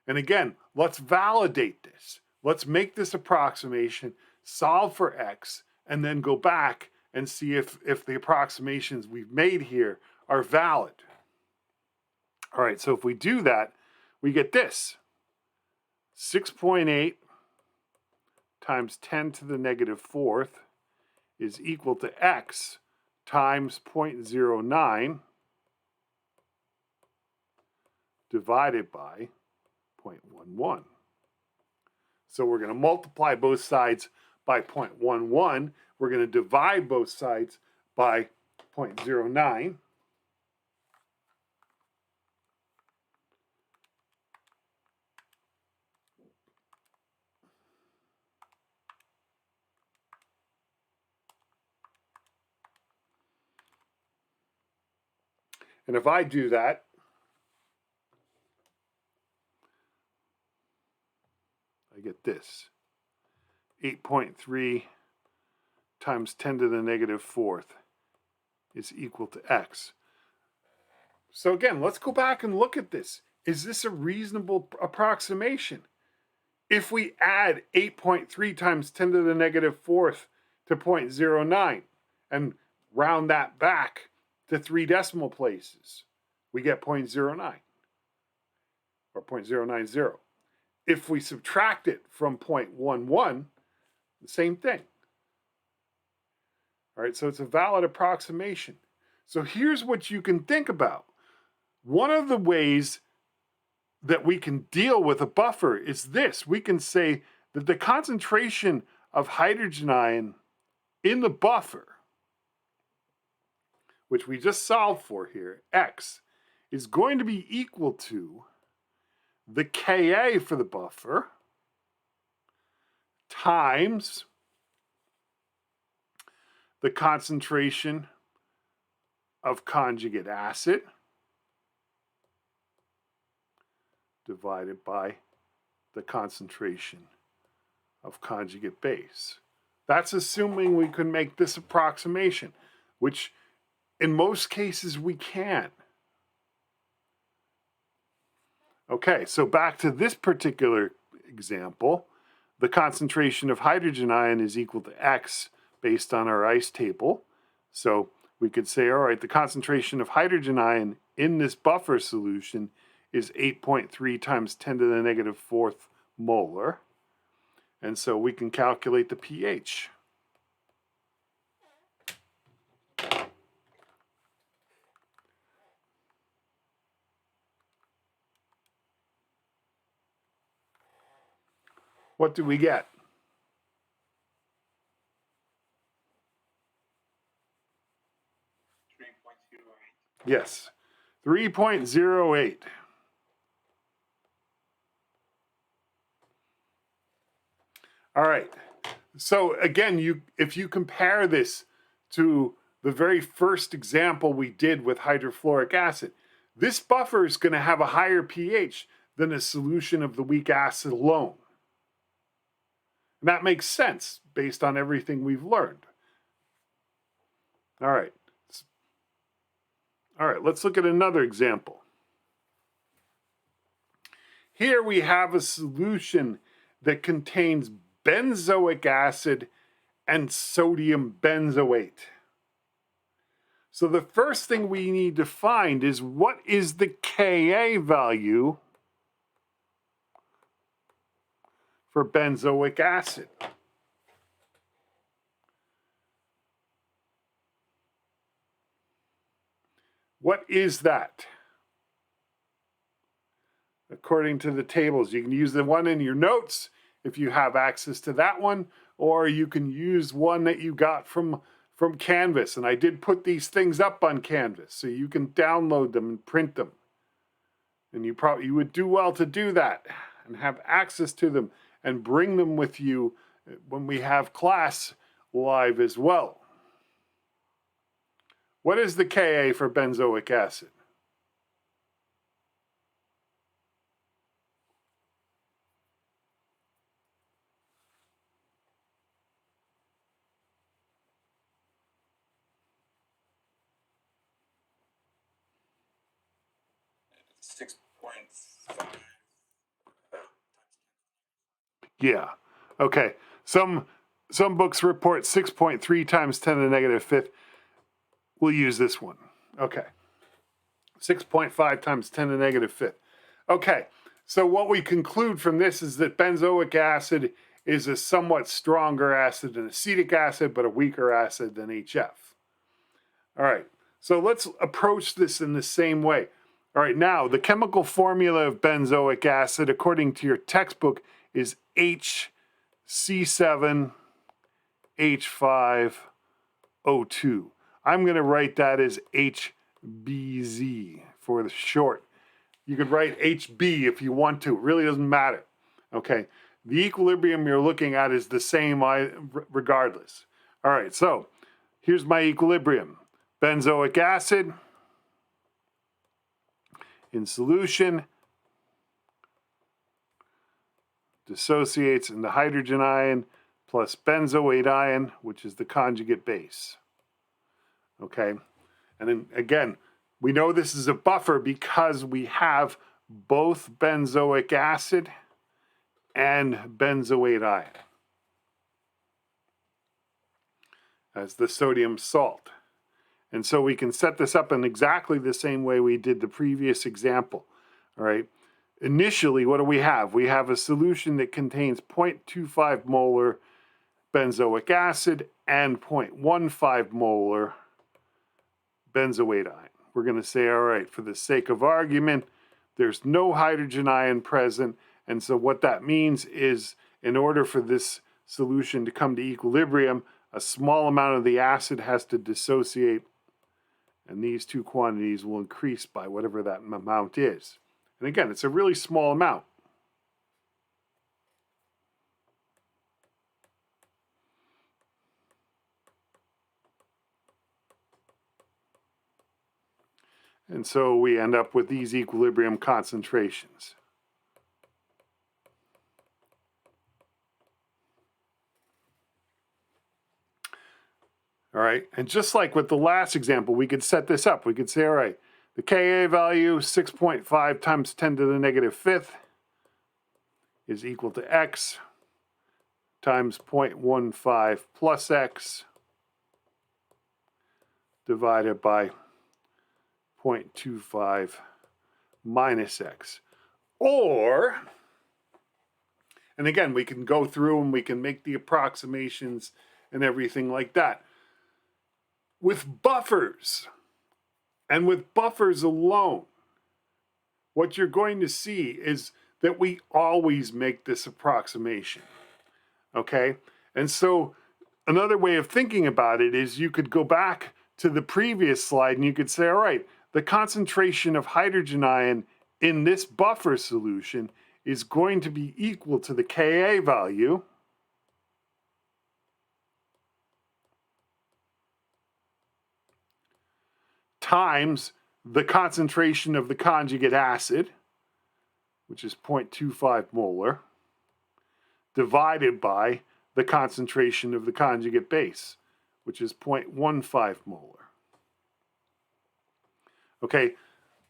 And again, let's validate this. Let's make this approximation, solve for X, and then go back and see if the approximations we've made here are valid. All right, so if we do that, we get this: 6.8 times 10 to the negative fourth is equal to X times 0.09 divided by 0.11. So we're going to multiply both sides by 0.11. We're going to divide both sides by 0.09. And if I do that, I get this. 8.3 times 10 to the negative fourth is equal to x. So again, let's go back and look at this. Is this a reasonable approximation? If we add 8.3 times 10 to the negative fourth to 0.09 and round that back to 3 decimal places, we get 0.09 or 0.090. If we subtract it from 0.11, the same thing. All right, so it's a valid approximation. So here's what you can think about. One of the ways that we can deal with a buffer is this. We can say that the concentration of hydrogen ion in the buffer, which we just solved for here, X, is going to be equal to the Ka for the buffer times the concentration of conjugate acid divided by the concentration of conjugate base. That's assuming we can make this approximation, which in most cases we can. Okay, so back to this particular example, the concentration of hydrogen ion is equal to X based on our ice table. So we could say, all right, the concentration of hydrogen ion in this buffer solution is 8.3 times 10 to the negative fourth molar. And so we can calculate the pH. What do we get? Yes, 3.08. All right. So again, if you compare this to the very first example we did with hydrofluoric acid, this buffer is going to have a higher pH than a solution of the weak acid alone. And that makes sense based on everything we've learned. All right. All right, let's look at another example. Here we have a solution that contains benzoic acid and sodium benzoate. So the first thing we need to find is what is the Ka value for benzoic acid? What is that? According to the tables, you can use the one in your notes if you have access to that one, or you can use one that you got from Canvas. And I did put these things up on Canvas, so you can download them and print them. And you would do well to do that and have access to them and bring them with you when we have class live as well. What is the Ka for benzoic acid? Yeah. Okay. Some books report 6.3 times 10 to the negative fifth. We'll use this one. Okay. 6.5 times 10 to the negative fifth. Okay. So what we conclude from this is that benzoic acid is a somewhat stronger acid than acetic acid, but a weaker acid than HF. All right. So let's approach this in the same way. All right. Now, the chemical formula of benzoic acid, according to your textbook, is HC7H5O2. I'm going to write that as HBZ for the short. You could write HB if you want to. It really doesn't matter. Okay. The equilibrium you're looking at is the same regardless. All right. So here's my equilibrium. Benzoic acid in solution, dissociates into hydrogen ion plus benzoate ion, which is the conjugate base. Okay, and then again, we know this is a buffer because we have both benzoic acid and benzoate ion as the sodium salt. And so we can set this up in exactly the same way we did the previous example. All right. Initially, what do we have? We have a solution that contains 0.25 molar benzoic acid and 0.15 molar benzoate ion. We're going to say, all right, for the sake of argument, there's no hydrogen ion present. And so what that means is in order for this solution to come to equilibrium, a small amount of the acid has to dissociate, and these two quantities will increase by whatever that amount is. And again, it's a really small amount. And so we end up with these equilibrium concentrations. All right, and just like with the last example, we could set this up. We could say, all right, the Ka value, 6.5 times 10 to the negative fifth, is equal to x times 0.15 plus x divided by 0.25 minus x. Or, and again, we can go through and we can make the approximations and everything like that. With buffers, and with buffers alone, what you're going to see is that we always make this approximation, okay? And so another way of thinking about it is you could go back to the previous slide and you could say, all right, the concentration of hydrogen ion in this buffer solution is going to be equal to the Ka value times the concentration of the conjugate acid, which is 0.25 molar, divided by the concentration of the conjugate base, which is 0.15 molar. Okay,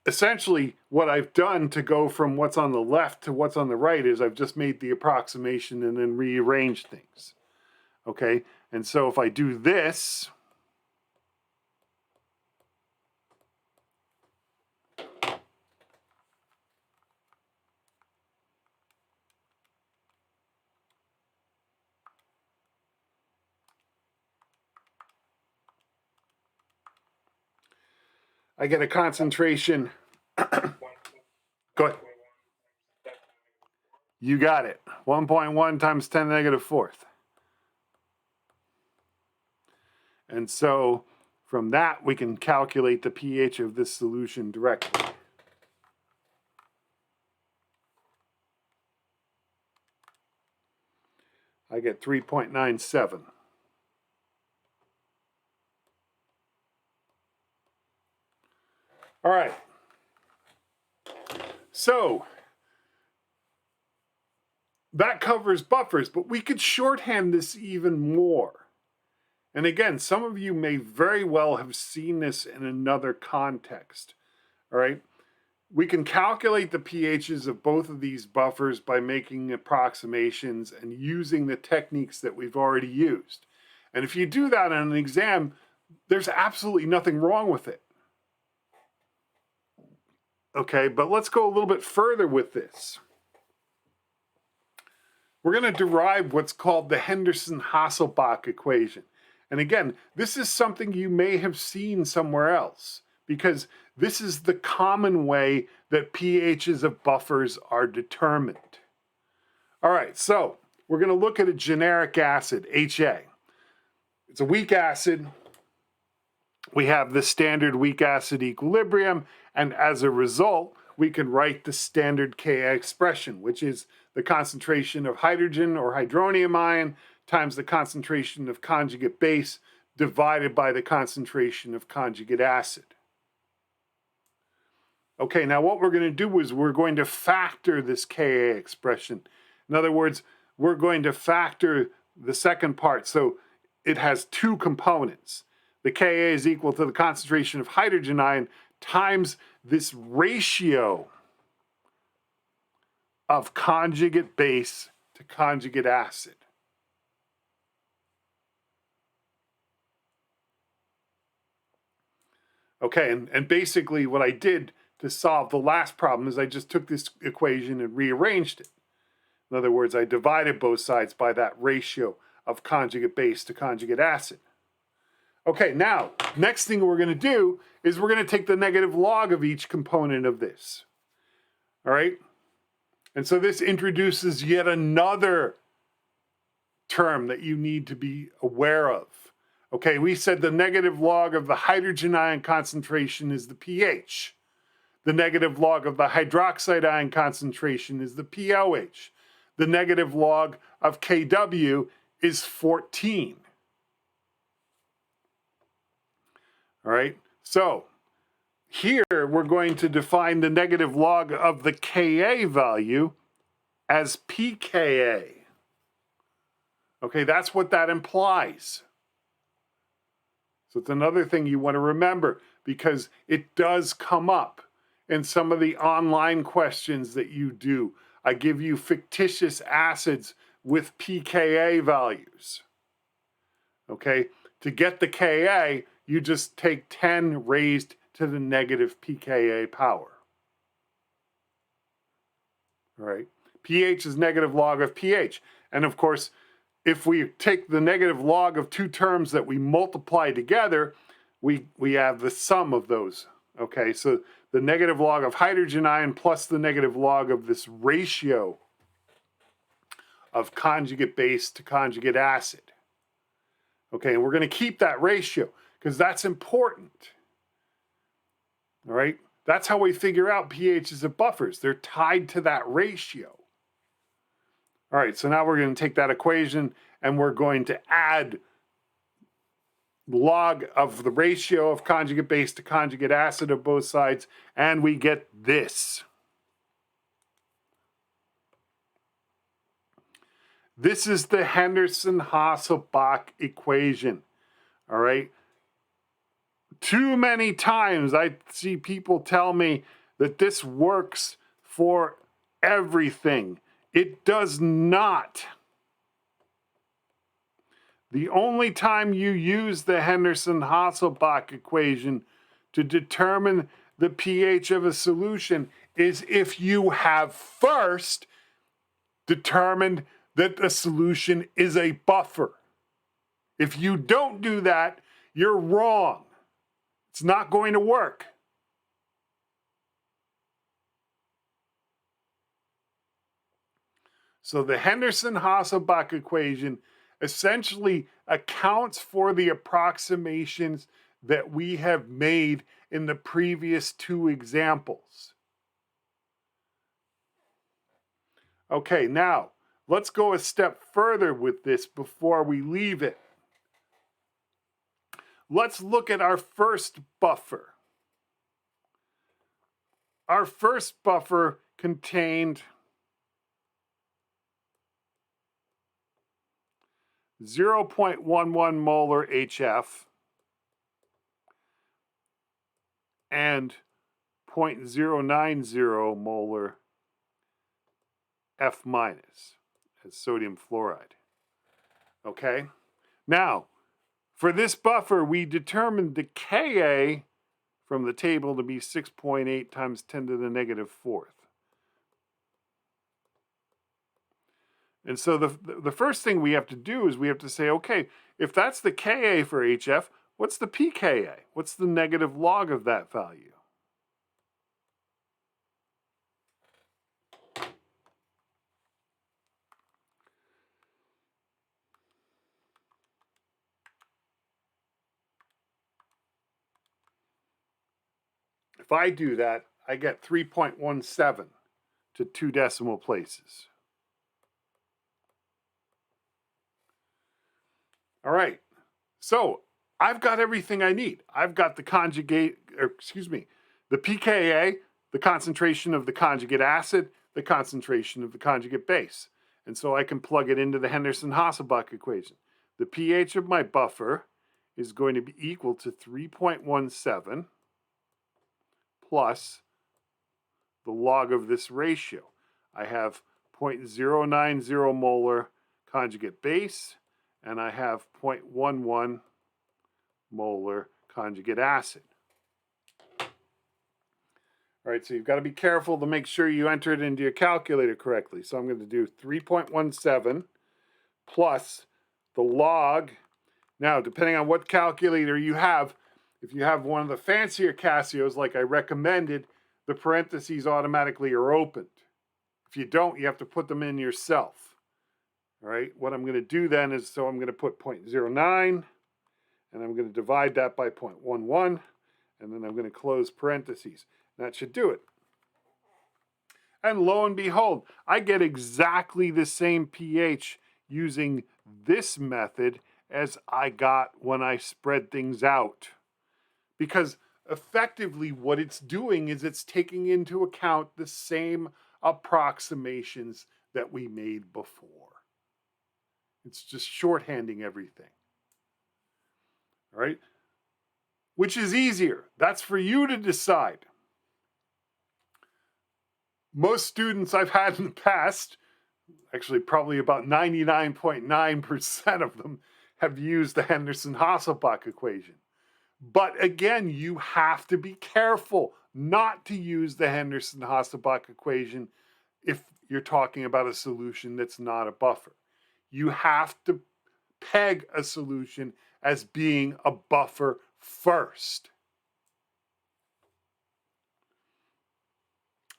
essentially what I've done to go from what's on the left to what's on the right is I've just made the approximation and then rearranged things. Okay, and so if I do this, I get a concentration. Go ahead. You got it. 1.1 times 10 to the negative fourth. And so from that, we can calculate the pH of this solution directly. I get 3.97. All right, so that covers buffers, but we could shorthand this even more. And again, some of you may very well have seen this in another context, all right? We can calculate the pHs of both of these buffers by making approximations and using the techniques that we've already used. And if you do that on an exam, there's absolutely nothing wrong with it. Okay, but let's go a little bit further with this. We're going to derive what's called the Henderson-Hasselbalch equation. And again, this is something you may have seen somewhere else because this is the common way that pHs of buffers are determined. All right, so we're going to look at a generic acid, HA. It's a weak acid. We have the standard weak acid equilibrium, and as a result, we can write the standard Ka expression, which is the concentration of hydrogen or hydronium ion times the concentration of conjugate base divided by the concentration of conjugate acid. Okay, now what we're going to do is we're going to factor this Ka expression. In other words, we're going to factor the second part. So it has two components. The Ka is equal to the concentration of hydrogen ion times this ratio of conjugate base to conjugate acid. Okay, and basically what I did to solve the last problem is I just took this equation and rearranged it. In other words, I divided both sides by that ratio of conjugate base to conjugate acid. Okay, now, next thing we're going to do is we're going to take the negative log of each component of this. All right? And so this introduces yet another term that you need to be aware of. Okay, we said the negative log of the hydrogen ion concentration is the pH. The negative log of the hydroxide ion concentration is the pOH. The negative log of Kw is 14. All right, so here we're going to define the negative log of the Ka value as pKa. Okay, that's what that implies. So it's another thing you want to remember because it does come up in some of the online questions that you do. I give you fictitious acids with pKa values. Okay, to get the Ka, you just take 10 raised to the negative pKa power. All right, pH is negative log of pH. And of course, if we take the negative log of two terms that we multiply together, we have the sum of those. Okay, so the negative log of hydrogen ion plus the negative log of this ratio of conjugate base to conjugate acid. Okay, and we're going to keep that ratio because that's important. All right, that's how we figure out pHs of buffers. They're tied to that ratio. All right, so now we're going to take that equation and we're going to add log of the ratio of conjugate base to conjugate acid of both sides, and we get this. This is the Henderson-Hasselbalch equation. All right. Too many times I see people tell me that this works for everything. It does not. The only time you use the Henderson-Hasselbalch equation to determine the pH of a solution is if you have first determined that the solution is a buffer. If you don't do that, you're wrong. It's not going to work. So the Henderson-Hasselbalch equation essentially accounts for the approximations that we have made in the previous two examples. Okay, now let's go a step further with this before we leave it. Let's look at our first buffer. Our first buffer contained 0.11 molar HF and 0.090 molar F minus as sodium fluoride. Okay? Now, for this buffer, we determined the Ka from the table to be 6.8 times 10 to the negative fourth. And so the first thing we have to do is we have to say, okay, if that's the Ka for HF, what's the pKa? What's the negative log of that value? If I do that, I get 3.17 to 2 decimal places. All right, so I've got everything I need. I've got the the pKa, the concentration of the conjugate acid, the concentration of the conjugate base. And so I can plug it into the Henderson-Hasselbalch equation. The pH of my buffer is going to be equal to 3.17 plus the log of this ratio. I have 0.090 molar conjugate base, and I have 0.11 molar conjugate acid. All right, so you've got to be careful to make sure you enter it into your calculator correctly. So I'm going to do 3.17 plus the log. Now, depending on what calculator you have, if you have one of the fancier Casios like I recommended, the parentheses automatically are opened. If you don't, you have to put them in yourself. All right, what I'm going to do then is, so I'm going to put 0.09, and I'm going to divide that by 0.11, and then I'm going to close parentheses. That should do it. And lo and behold, I get exactly the same pH using this method as I got when I spread things out. Because effectively what it's doing is it's taking into account the same approximations that we made before. It's just shorthanding everything. All right? Which is easier? That's for you to decide. Most students I've had in the past, actually probably about 99.9% of them, have used the Henderson-Hasselbalch equation. But again, you have to be careful not to use the Henderson-Hasselbalch equation if you're talking about a solution that's not a buffer. You have to peg a solution as being a buffer first.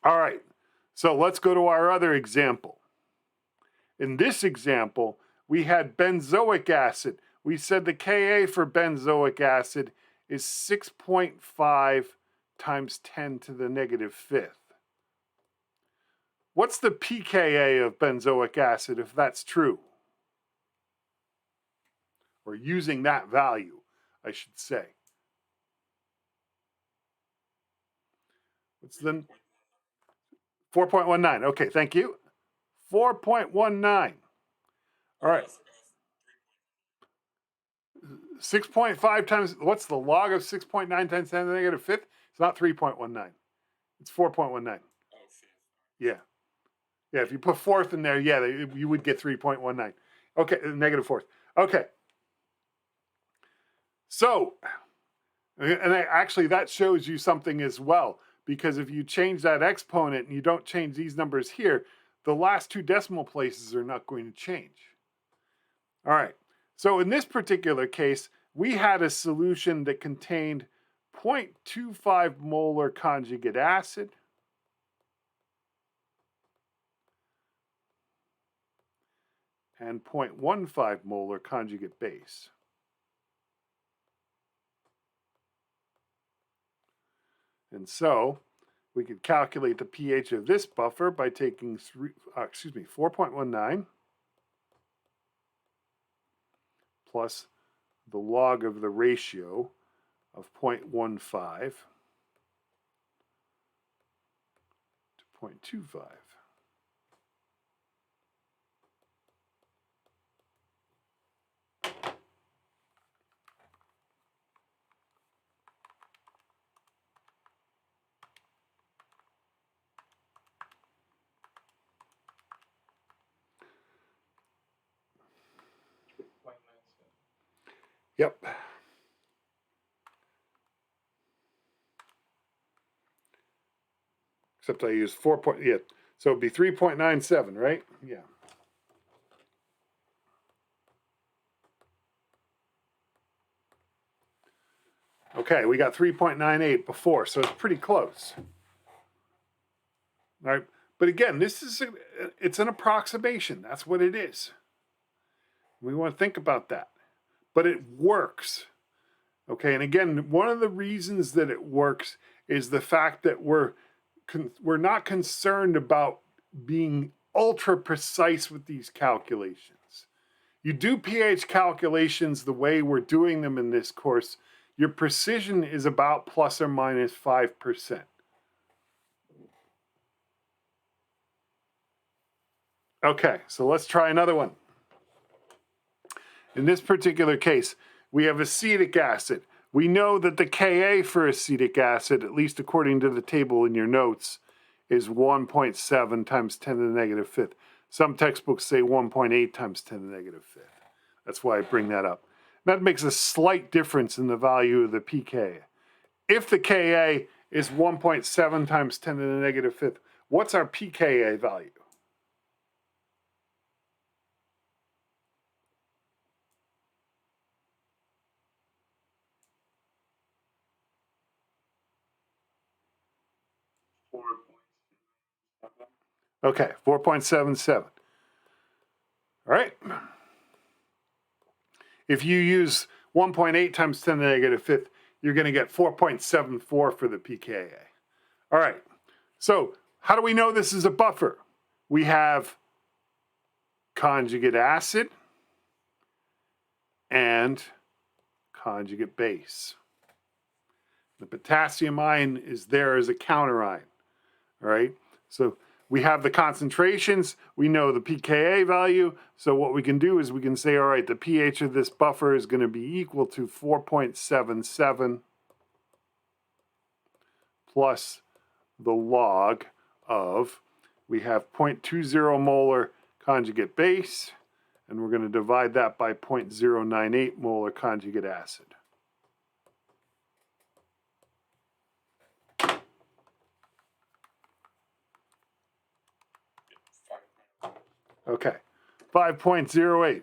All right, so let's go to our other example. In this example, we had benzoic acid. We said the Ka for benzoic acid is 6.5 times 10 to the negative fifth. What's the pKa of benzoic acid if that's true? Or using that value, I should say. What's the 4.19? Okay, thank you. 4.19. All right. 6.5 times, what's the log of 6.9 times 10 to the negative fifth? It's not 3.19. It's 4.19. Yeah. Yeah, if you put fourth in there, yeah, you would get 3.19. Okay, negative fourth. Okay. So, and actually that shows you something as well, because if you change that exponent and you don't change these numbers here, the last two decimal places are not going to change. All right, so in this particular case, we had a solution that contained 0.25 molar conjugate acid, and 0.15 molar conjugate base. And so we could calculate the pH of this buffer by taking 4.19 plus the log of the ratio of 0.15 to 0.25. Yep. Except I use 4. Yeah. So it'd be 3.97, right? Yeah. Okay, we got 3.98 before, so it's pretty close. All right, but again, it's an approximation. That's what it is. We want to think about that. But it works. Okay, and again, one of the reasons that it works is the fact that we're not concerned about being ultra precise with these calculations. You do pH calculations the way we're doing them in this course, your precision is about plus or minus 5%. Okay, so let's try another one. In this particular case, we have acetic acid. We know that the Ka for acetic acid, at least according to the table in your notes, is 1.7 times 10 to the negative fifth. Some textbooks say 1.8 times 10 to the negative fifth. That's why I bring that up. That makes a slight difference in the value of the pKa. If the Ka is 1.7 times 10 to the negative fifth, what's our pKa value? Okay, 4.77. All right. If you use 1.8 times 10 to the negative fifth, you're going to get 4.74 for the pKa. All right. So how do we know this is a buffer? We have conjugate acid and conjugate base. The potassium ion is there as a counter ion. All right. So we have the concentrations, we know the pKa value, so what we can do is we can say, all right, the pH of this buffer is going to be equal to 4.77 plus the log of, we have 0.20 molar conjugate base, and we're going to divide that by 0.098 molar conjugate acid. Okay, 5.08.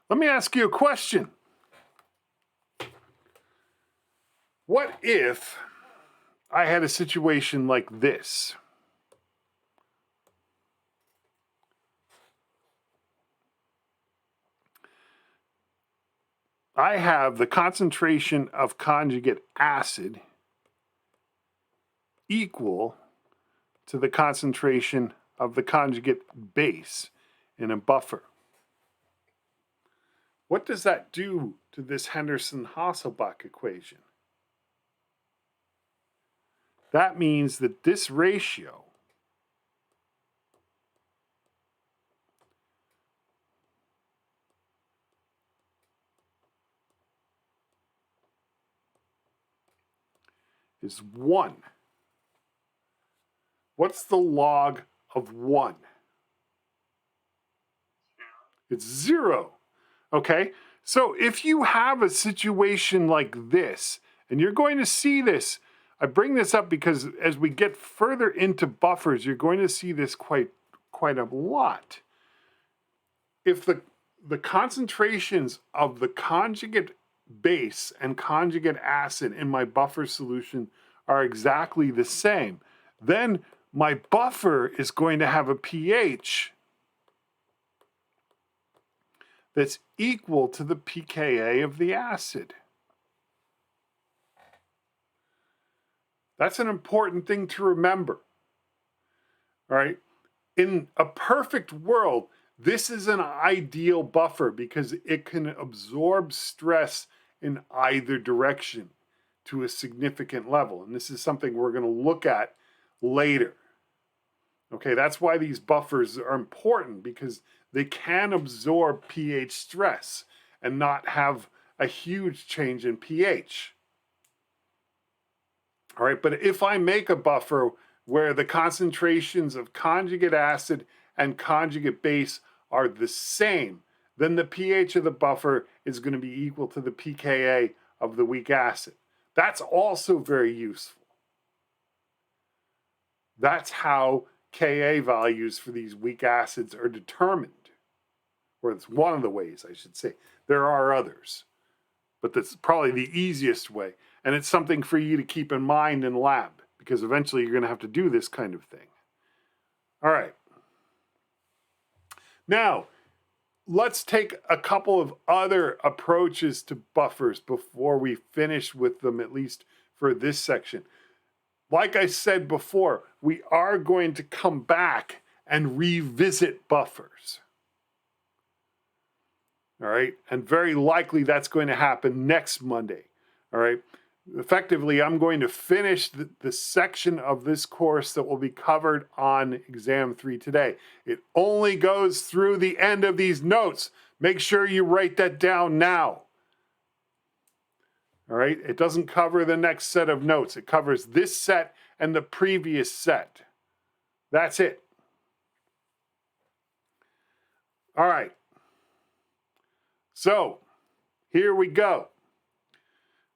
Let me ask you a question. What if I had a situation like this? I have the concentration of conjugate acid equal to the concentration of the conjugate base in a buffer. What does that do to this Henderson-Hasselbalch equation? That means that this ratio is 1. What's the log of 1? It's 0. Okay, so if you have a situation like this, and you're going to see this, I bring this up because as we get further into buffers, you're going to see this quite a lot. If the concentrations of the conjugate base and conjugate acid in my buffer solution are exactly the same, then my buffer is going to have a pH that's equal to the pKa of the acid. That's an important thing to remember. All right. In a perfect world, this is an ideal buffer because it can absorb stress in either direction to a significant level. And this is something we're going to look at later. Okay, that's why these buffers are important, because they can absorb pH stress and not have a huge change in pH. All right, but if I make a buffer where the concentrations of conjugate acid and conjugate base are the same, then the pH of the buffer is going to be equal to the pKa of the weak acid. That's also very useful. That's how Ka values for these weak acids are determined, or it's one of the ways, I should say. There are others, but that's probably the easiest way. And it's something for you to keep in mind in lab, because eventually you're going to have to do this kind of thing. All right. Now, let's take a couple of other approaches to buffers before we finish with them, at least for this section. Like I said before, we are going to come back and revisit buffers. All right, and very likely that's going to happen next Monday. All right, effectively, I'm going to finish the section of this course that will be covered on exam 3 today. It only goes through the end of these notes. Make sure you write that down now. All right, it doesn't cover the next set of notes. It covers this set and the previous set. That's it. All right. So here we go.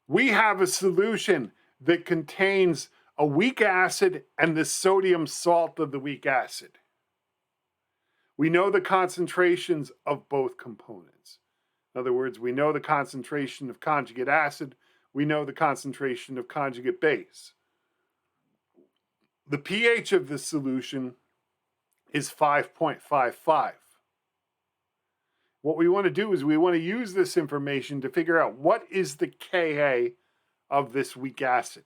We have a solution that contains a weak acid and the sodium salt of the weak acid. We know the concentrations of both components. In other words, we know the concentration of conjugate acid. We know the concentration of conjugate base. The pH of the solution is 5.55. What we want to do is we want to use this information to figure out what is the Ka of this weak acid.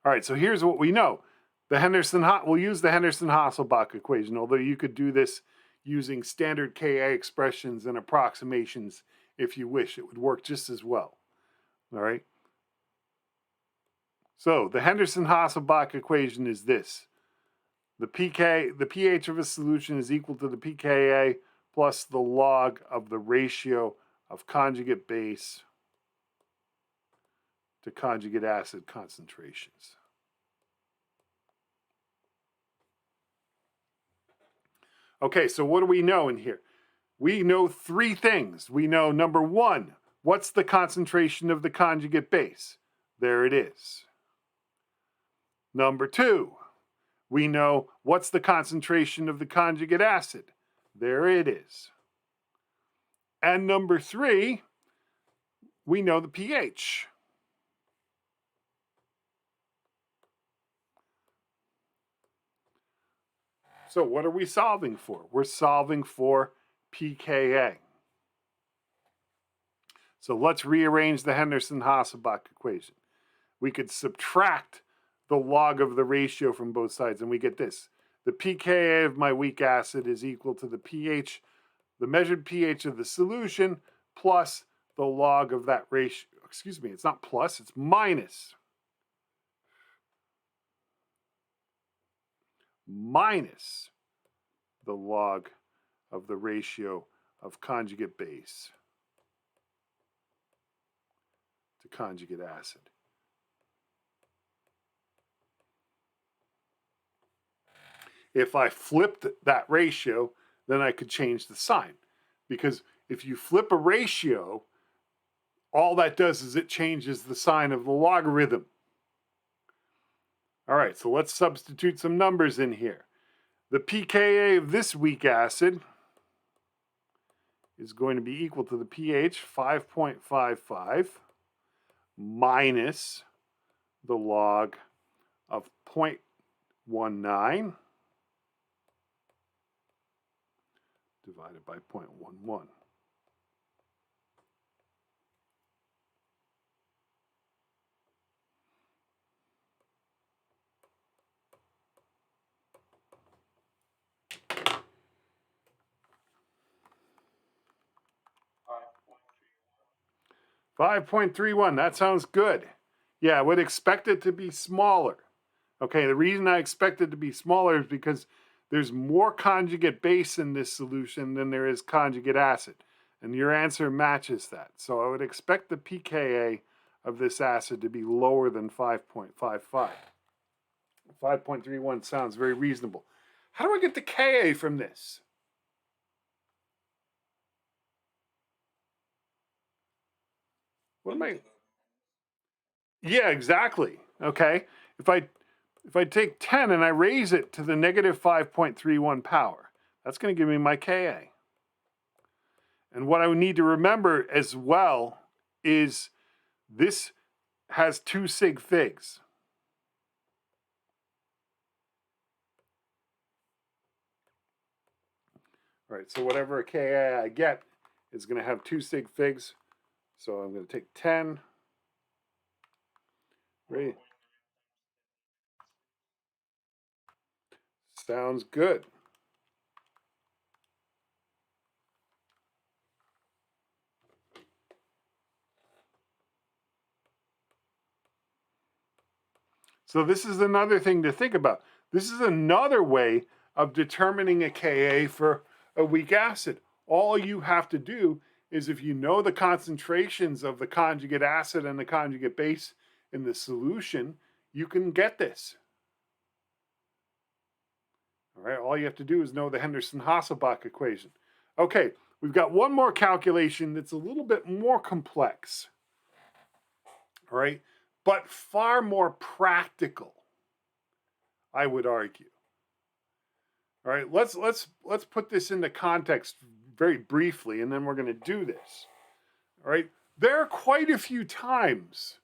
All right, so here's what we know. We'll use the Henderson-Hasselbalch equation, although you could do this using standard Ka expressions and approximations if you wish. It would work just as well. All right. So the Henderson-Hasselbalch equation is this. The pH of a solution is equal to the pKa plus the log of the ratio of conjugate base to conjugate acid concentrations. Okay, so what do we know in here? We know three things. We know, number one, what's the concentration of the conjugate base? There it is. Number two, we know what's the concentration of the conjugate acid? There it is. And number three, we know the pH. So what are we solving for? We're solving for pKa. So let's rearrange the Henderson-Hasselbalch equation. We could subtract the log of the ratio from both sides, and we get this. The pKa of my weak acid is equal to the pH, the measured pH of the solution, plus the log of that ratio. Excuse me, it's not plus, it's minus. Minus the log of the ratio of conjugate base to conjugate acid. If I flipped that ratio, then I could change the sign. Because if you flip a ratio, all that does is it changes the sign of the logarithm. All right, so let's substitute some numbers in here. The pKa of this weak acid is going to be equal to the pH 5.55 minus the log of 0.19 divided by 0.11. .31, that sounds good. Yeah, I would expect it to be smaller. Okay, the reason I expect it to be smaller is because there's more conjugate base in this solution than there is conjugate acid. And your answer matches that. So I would expect the pKa of this acid to be lower than 5.55. 5.31 sounds very reasonable. How do I get the Ka from this? What am I? Yeah, exactly. Okay. If I take 10 and I raise it to the negative 5.31 power, that's going to give me my Ka. And what I would need to remember as well is this has 2 sig figs. All right, so whatever Ka I get is going to have 2 sig figs. So I'm going to take 10. Right. Sounds good. So this is another thing to think about. This is another way of determining a Ka for a weak acid. All you have to do is, if you know the concentrations of the conjugate acid and the conjugate base in the solution, you can get this. All right, all you have to do is know the Henderson-Hasselbalch equation. Okay, we've got one more calculation that's a little bit more complex. All right, but far more practical, I would argue. All right, let's put this into context very briefly, and then we're going to do this. All right, there are quite a few times,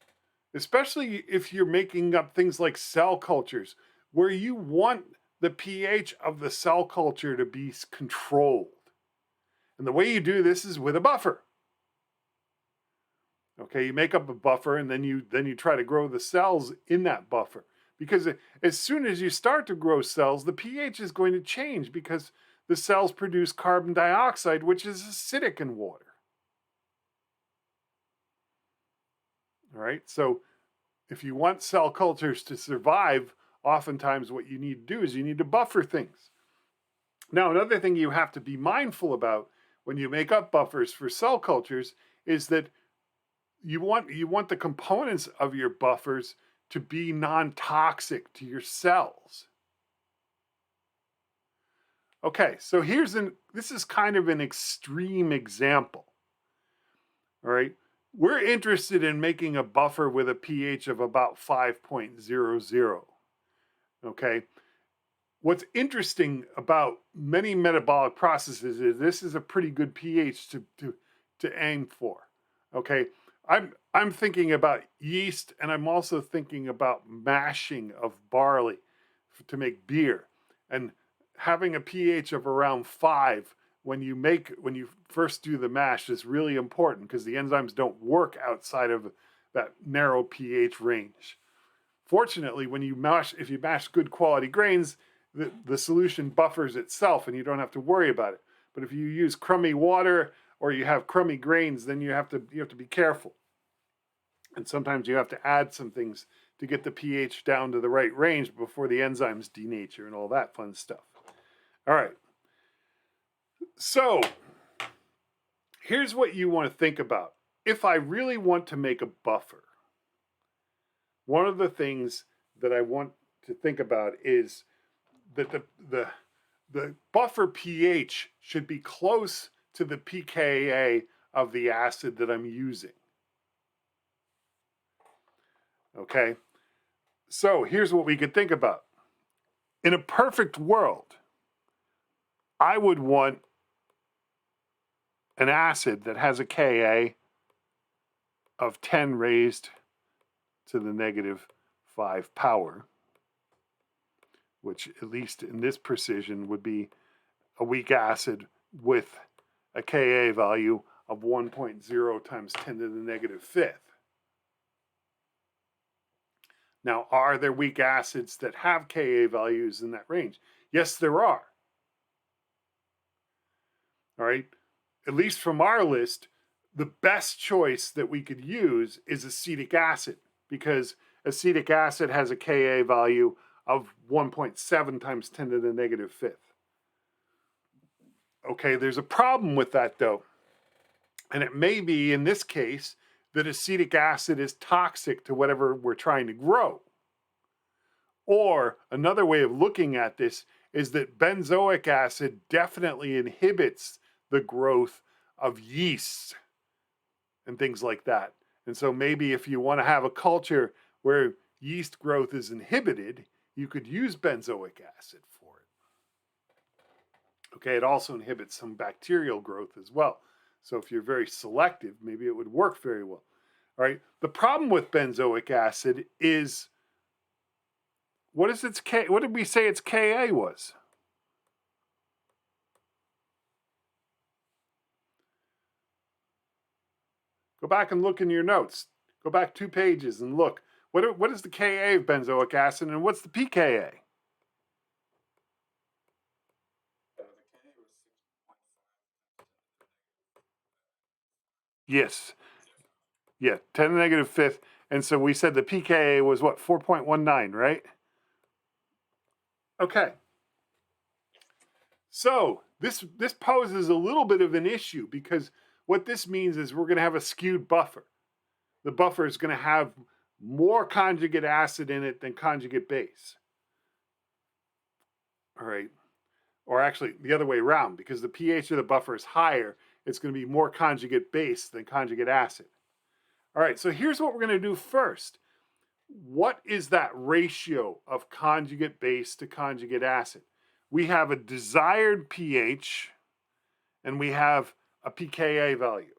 especially if you're making up things like cell cultures, where you want the pH of the cell culture to be controlled. And the way you do this is with a buffer. Okay, you make up a buffer, and then you try to grow the cells in that buffer. Because as soon as you start to grow cells, the pH is going to change because the cells produce carbon dioxide, which is acidic in water. All right, so if you want cell cultures to survive, oftentimes what you need to do is you need to buffer things. Now, another thing you have to be mindful about when you make up buffers for cell cultures is that you want the components of your buffers to be non-toxic to your cells. Okay, so this is kind of an extreme example. All right, we're interested in making a buffer with a pH of about 5.00. Okay, what's interesting about many metabolic processes is this is a pretty good pH to aim for. Okay, I'm thinking about yeast, and I'm also thinking about mashing of barley to make beer, and having a pH of around 5 when you first do the mash is really important because the enzymes don't work outside of that narrow pH range. Fortunately, if you mash good quality grains, the solution buffers itself and you don't have to worry about it. But if you use crummy water or you have crummy grains, then you have to be careful. And sometimes you have to add some things to get the pH down to the right range before the enzymes denature and all that fun stuff. All right. So here's what you want to think about. If I really want to make a buffer, one of the things that I want to think about is that the buffer pH should be close to the pKa of the acid that I'm using. Okay, so here's what we could think about. In a perfect world, I would want an acid that has a Ka of 10 raised to the negative 5 power, which at least in this precision would be a weak acid with a Ka value of 1.0 times 10 to the negative 5th. Now, are there weak acids that have Ka values in that range? Yes, there are. All right, at least from our list, the best choice that we could use is acetic acid because acetic acid has a Ka value of 1.7 times 10 to the negative 5th. Okay, there's a problem with that though. And it may be in this case that acetic acid is toxic to whatever we're trying to grow. Or another way of looking at this is that benzoic acid definitely inhibits the growth of yeasts and things like that. And so maybe if you want to have a culture where yeast growth is inhibited, you could use benzoic acid for it. Okay, it also inhibits some bacterial growth as well. So if you're very selective, maybe it would work very well. All right, the problem with benzoic acid is, what did we say its Ka was? Go back and look in your notes. Go back 2 pages and look. What is the Ka of benzoic acid and what's the pKa? Yes. Yeah, 10 to the negative 5th. And so we said the pKa was what, 4.19, right? Okay. So this poses a little bit of an issue, because what this means is we're going to have a skewed buffer. The buffer is going to have more conjugate acid in it than conjugate base. All right. Or actually the other way around, because the pH of the buffer is higher, it's going to be more conjugate base than conjugate acid. All right, so here's what we're going to do first. What is that ratio of conjugate base to conjugate acid? We have a desired pH and we have a pKa value.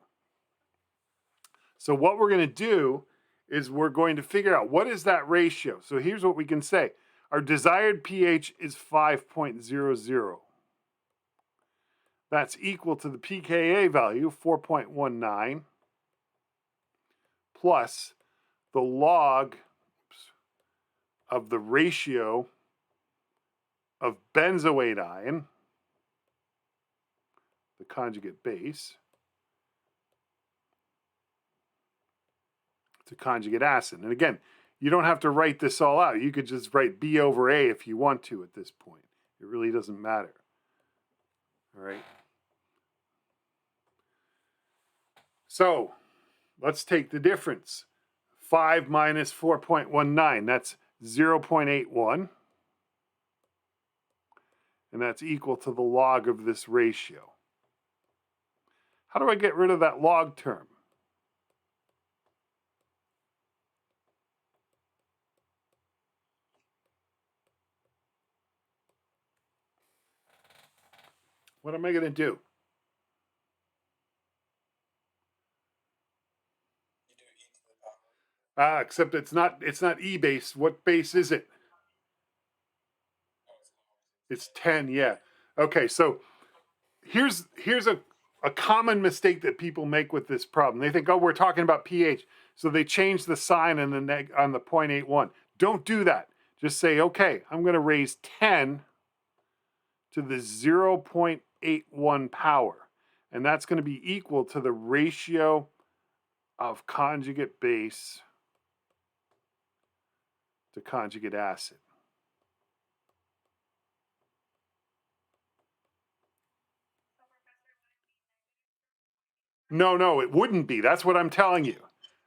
So what we're going to do is we're going to figure out what is that ratio. So here's what we can say. Our desired pH is 5.00. That's equal to the pKa value, 4.19, plus the log of the ratio of benzoate ion, the conjugate base, to conjugate acid. And again, you don't have to write this all out. You could just write B over A if you want to at this point. It really doesn't matter. All right. So let's take the difference. 5 minus 4.19, that's 0.81. And that's equal to the log of this ratio. How do I get rid of that log term? What am I going to do? Except it's not E base. What base is it? It's 10, yeah. Okay, so here's a common mistake that people make with this problem. They think, oh, we're talking about pH, so they change the sign on the on the 0.81. Don't do that. Just say, okay, I'm going to raise 10 to the 0.81 power, and that's going to be equal to the ratio of conjugate base to conjugate acid. No, it wouldn't be. That's what I'm telling you.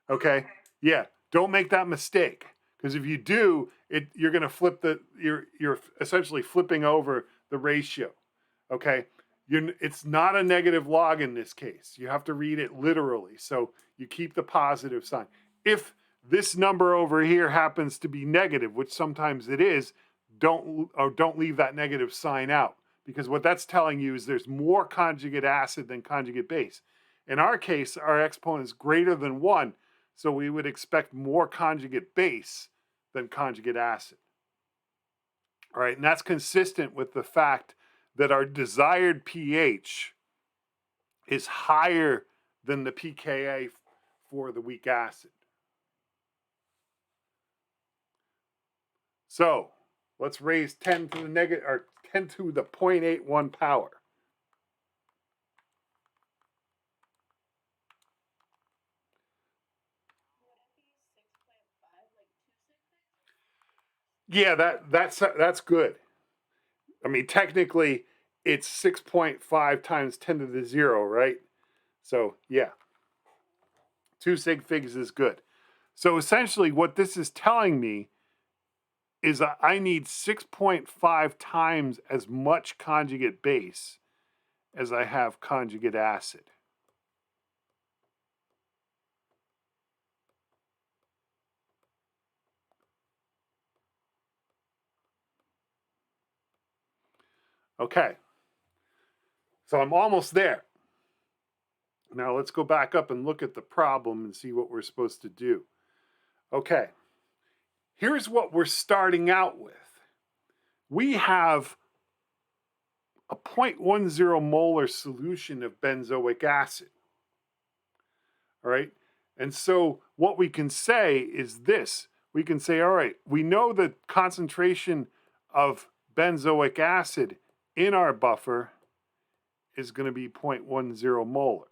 Okay? Yeah, don't make that mistake, because if you do, you're going to flip you're essentially flipping over the ratio. Okay? It's not a negative log in this case. You have to read it literally. So you keep the positive sign. If this number over here happens to be negative, which sometimes it is, don't leave that negative sign out, because what that's telling you is there's more conjugate acid than conjugate base. In our case, our exponent is greater than 1, so we would expect more conjugate base than conjugate acid. All right, and that's consistent with the fact that our desired pH is higher than the pKa for the weak acid. So let's raise 10 to the negative, or 10 to the 0.81 power. Yeah, that's good. I mean, technically, it's 6.5 times 10 to the 0, right? So, yeah, 2 sig figs is good. So essentially, what this is telling me is that I need 6.5 times as much conjugate base as I have conjugate acid. Okay, so I'm almost there. Now let's go back up and look at the problem and see what we're supposed to do. Okay, here's what we're starting out with. We have a 0.10 molar solution of benzoic acid. All right, and so what we can say is this. We can say, all right, we know the concentration of benzoic acid in our buffer is going to be 0.10 molar.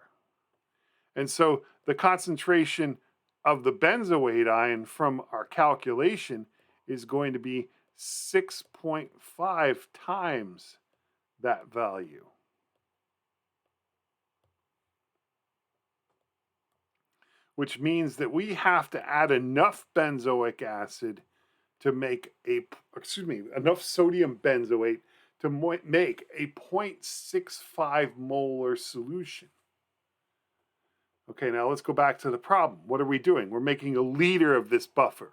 And so the concentration of the benzoate ion from our calculation is going to be 6.5 times that value. Which means that we have to add enough benzoic acid to make enough sodium benzoate to make a 0.65 molar solution. Okay, now let's go back to the problem. What are we doing? We're making a liter of this buffer.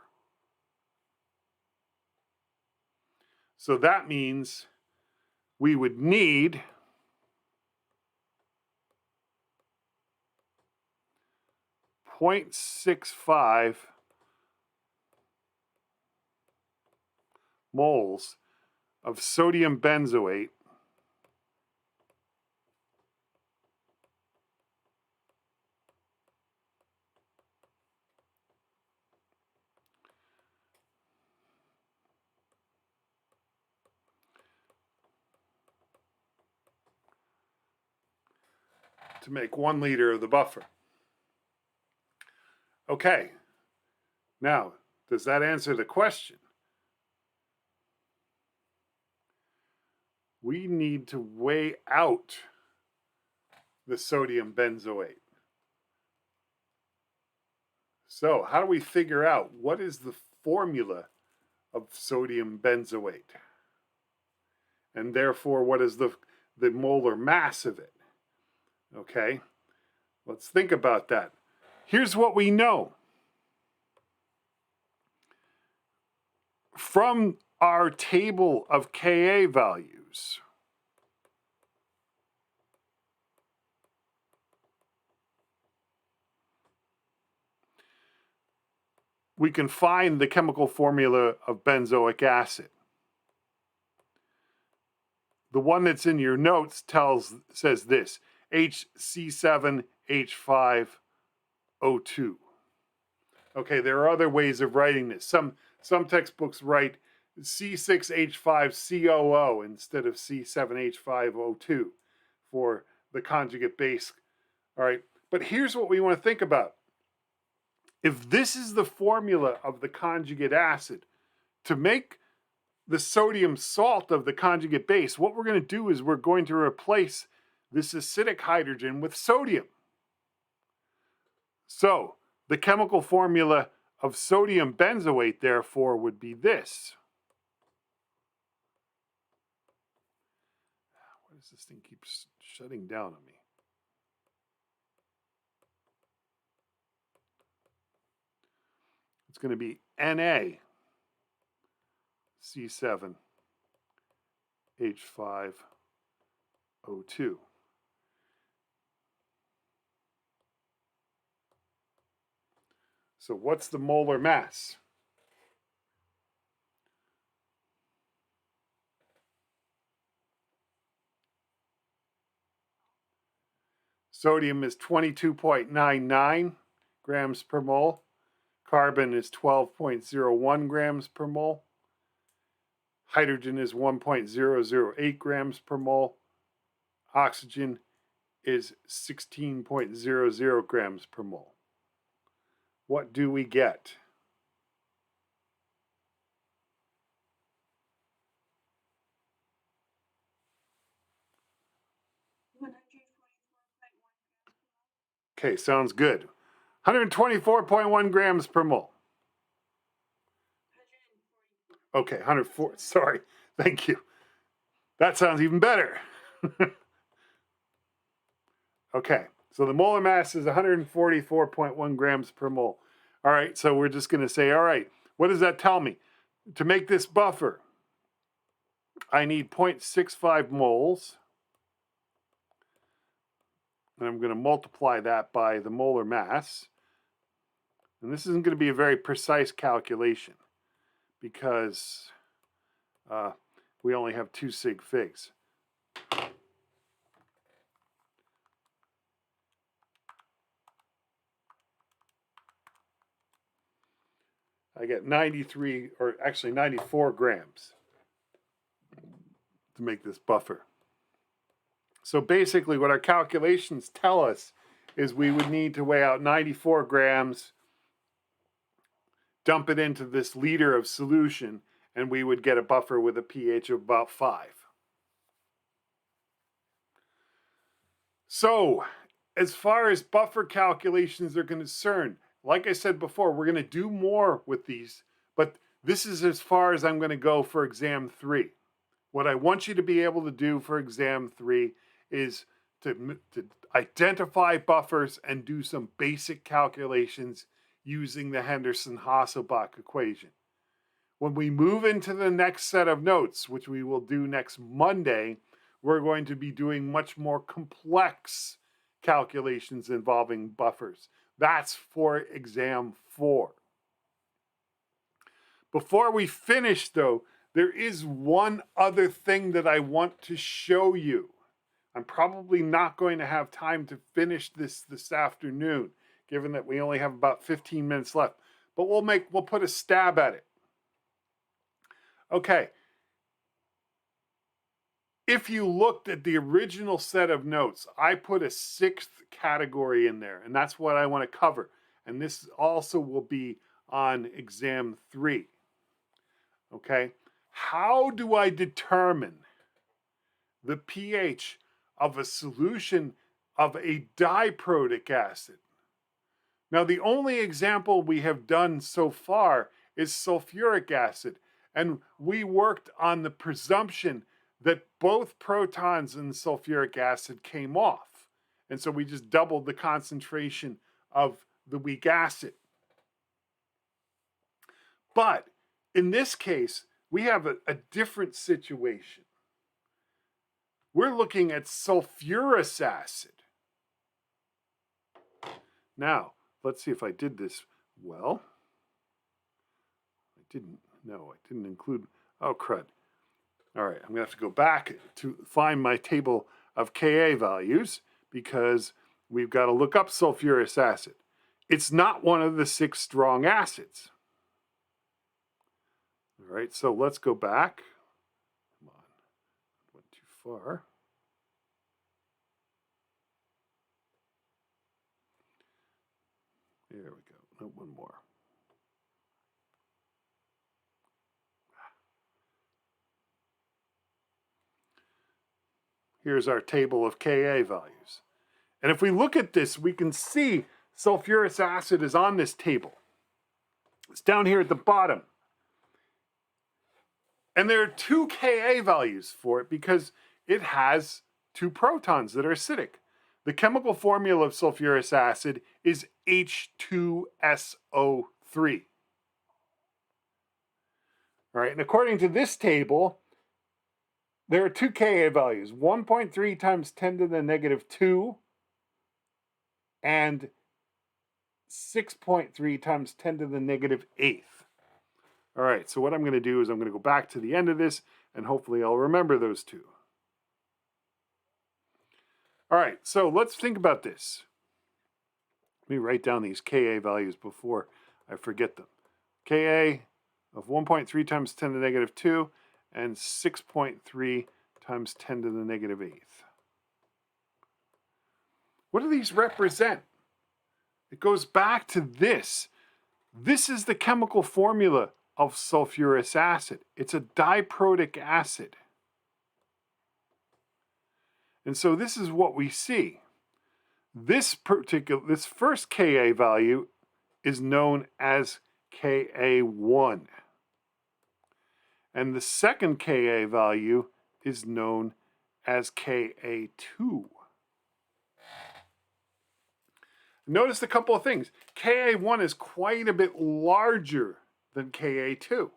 So that means we would need 0.65 moles of sodium benzoate to make 1 liter of the buffer. Okay, now, does that answer the question? We need to weigh out the sodium benzoate. So, how do we figure out what is the formula of sodium benzoate? And therefore, what is the molar mass of it? Okay, let's think about that. Here's what we know. From our table of Ka values, we can find the chemical formula of benzoic acid. The one that's in your notes says this, HC7H5O2. Okay, there are other ways of writing this. Some textbooks write C6H5COO instead of C7H5O2 for the conjugate base. All right, but here's what we want to think about. If this is the formula of the conjugate acid, to make the sodium salt of the conjugate base, what we're going to do is we're going to replace this acidic hydrogen with sodium. So, the chemical formula of sodium benzoate, therefore, would be this. Why does this thing keep shutting down on me? It's going to be NaC7H5O2. So what's the molar mass? Sodium is 22.99 grams per mole. Carbon is 12.01 grams per mole. Hydrogen is 1.008 grams per mole. Oxygen is 16.00 grams per mole. What do we get? Okay, sounds good. 124.1 grams per mole. Okay, 104. Sorry. Thank you. That sounds even better. Okay, so the molar mass is 144.1 grams per mole. All right, so we're just going to say, all right, what does that tell me? To make this buffer, I need 0.65 moles. And I'm going to multiply that by the molar mass. And this isn't going to be a very precise calculation because we only have 2 sig figs. I get 93, or actually 94 grams to make this buffer. So basically what our calculations tell us is we would need to weigh out 94 grams dump it into this liter of solution, and we would get a buffer with a pH of about 5. So, as far as buffer calculations are concerned, like I said before, we're going to do more with these, but this is as far as I'm going to go for exam 3. What I want you to be able to do for exam 3 is to identify buffers and do some basic calculations using the Henderson-Hasselbalch equation. When we move into the next set of notes, which we will do next Monday, we're going to be doing much more complex calculations involving buffers. That's for exam 4. Before we finish, though, there is one other thing that I want to show you. I'm probably not going to have time to finish this afternoon, given that we only have about 15 minutes left. But we'll put a stab at it. Okay. If you looked at the original set of notes, I put a 6th category in there, and that's what I want to cover. And this also will be on exam 3. Okay. How do I determine the pH of a solution of a diprotic acid? Now, the only example we have done so far is sulfuric acid, and we worked on the presumption that both protons in sulfuric acid came off. And so we just doubled the concentration of the weak acid. But in this case, we have a different situation. We're looking at sulfurous acid. Now, let's see if I did this well. I didn't include, oh crud. All right, I'm gonna have to go back to find my table of Ka values because we've got to look up sulfurous acid. It's not one of the 6 strong acids. All right, so let's go back. Come on, went too far. There we go. No, one more. Here's our table of Ka values. And if we look at this, we can see sulfurous acid is on this table. It's down here at the bottom. And there are 2 Ka values for it because it has 2 protons that are acidic. The chemical formula of sulfurous acid is H2SO3. All right, and according to this table, there are 2 Ka values, 1.3 times 10 to the negative 2 and 6.3 times 10 to the negative 8th. All right, so what I'm going to do is I'm going to go back to the end of this, and hopefully I'll remember those 2. All right, so let's think about this. Let me write down these Ka values before I forget them. Ka of 1.3 times 10 to the negative 2 and 6.3 times 10 to the negative 8th. What do these represent? It goes back to this. This is the chemical formula of sulfurous acid. It's a diprotic acid. And so this is what we see. This first Ka value is known as Ka1. And the second Ka value is known as Ka2. Notice a couple of things. Ka1 is quite a bit larger than Ka2.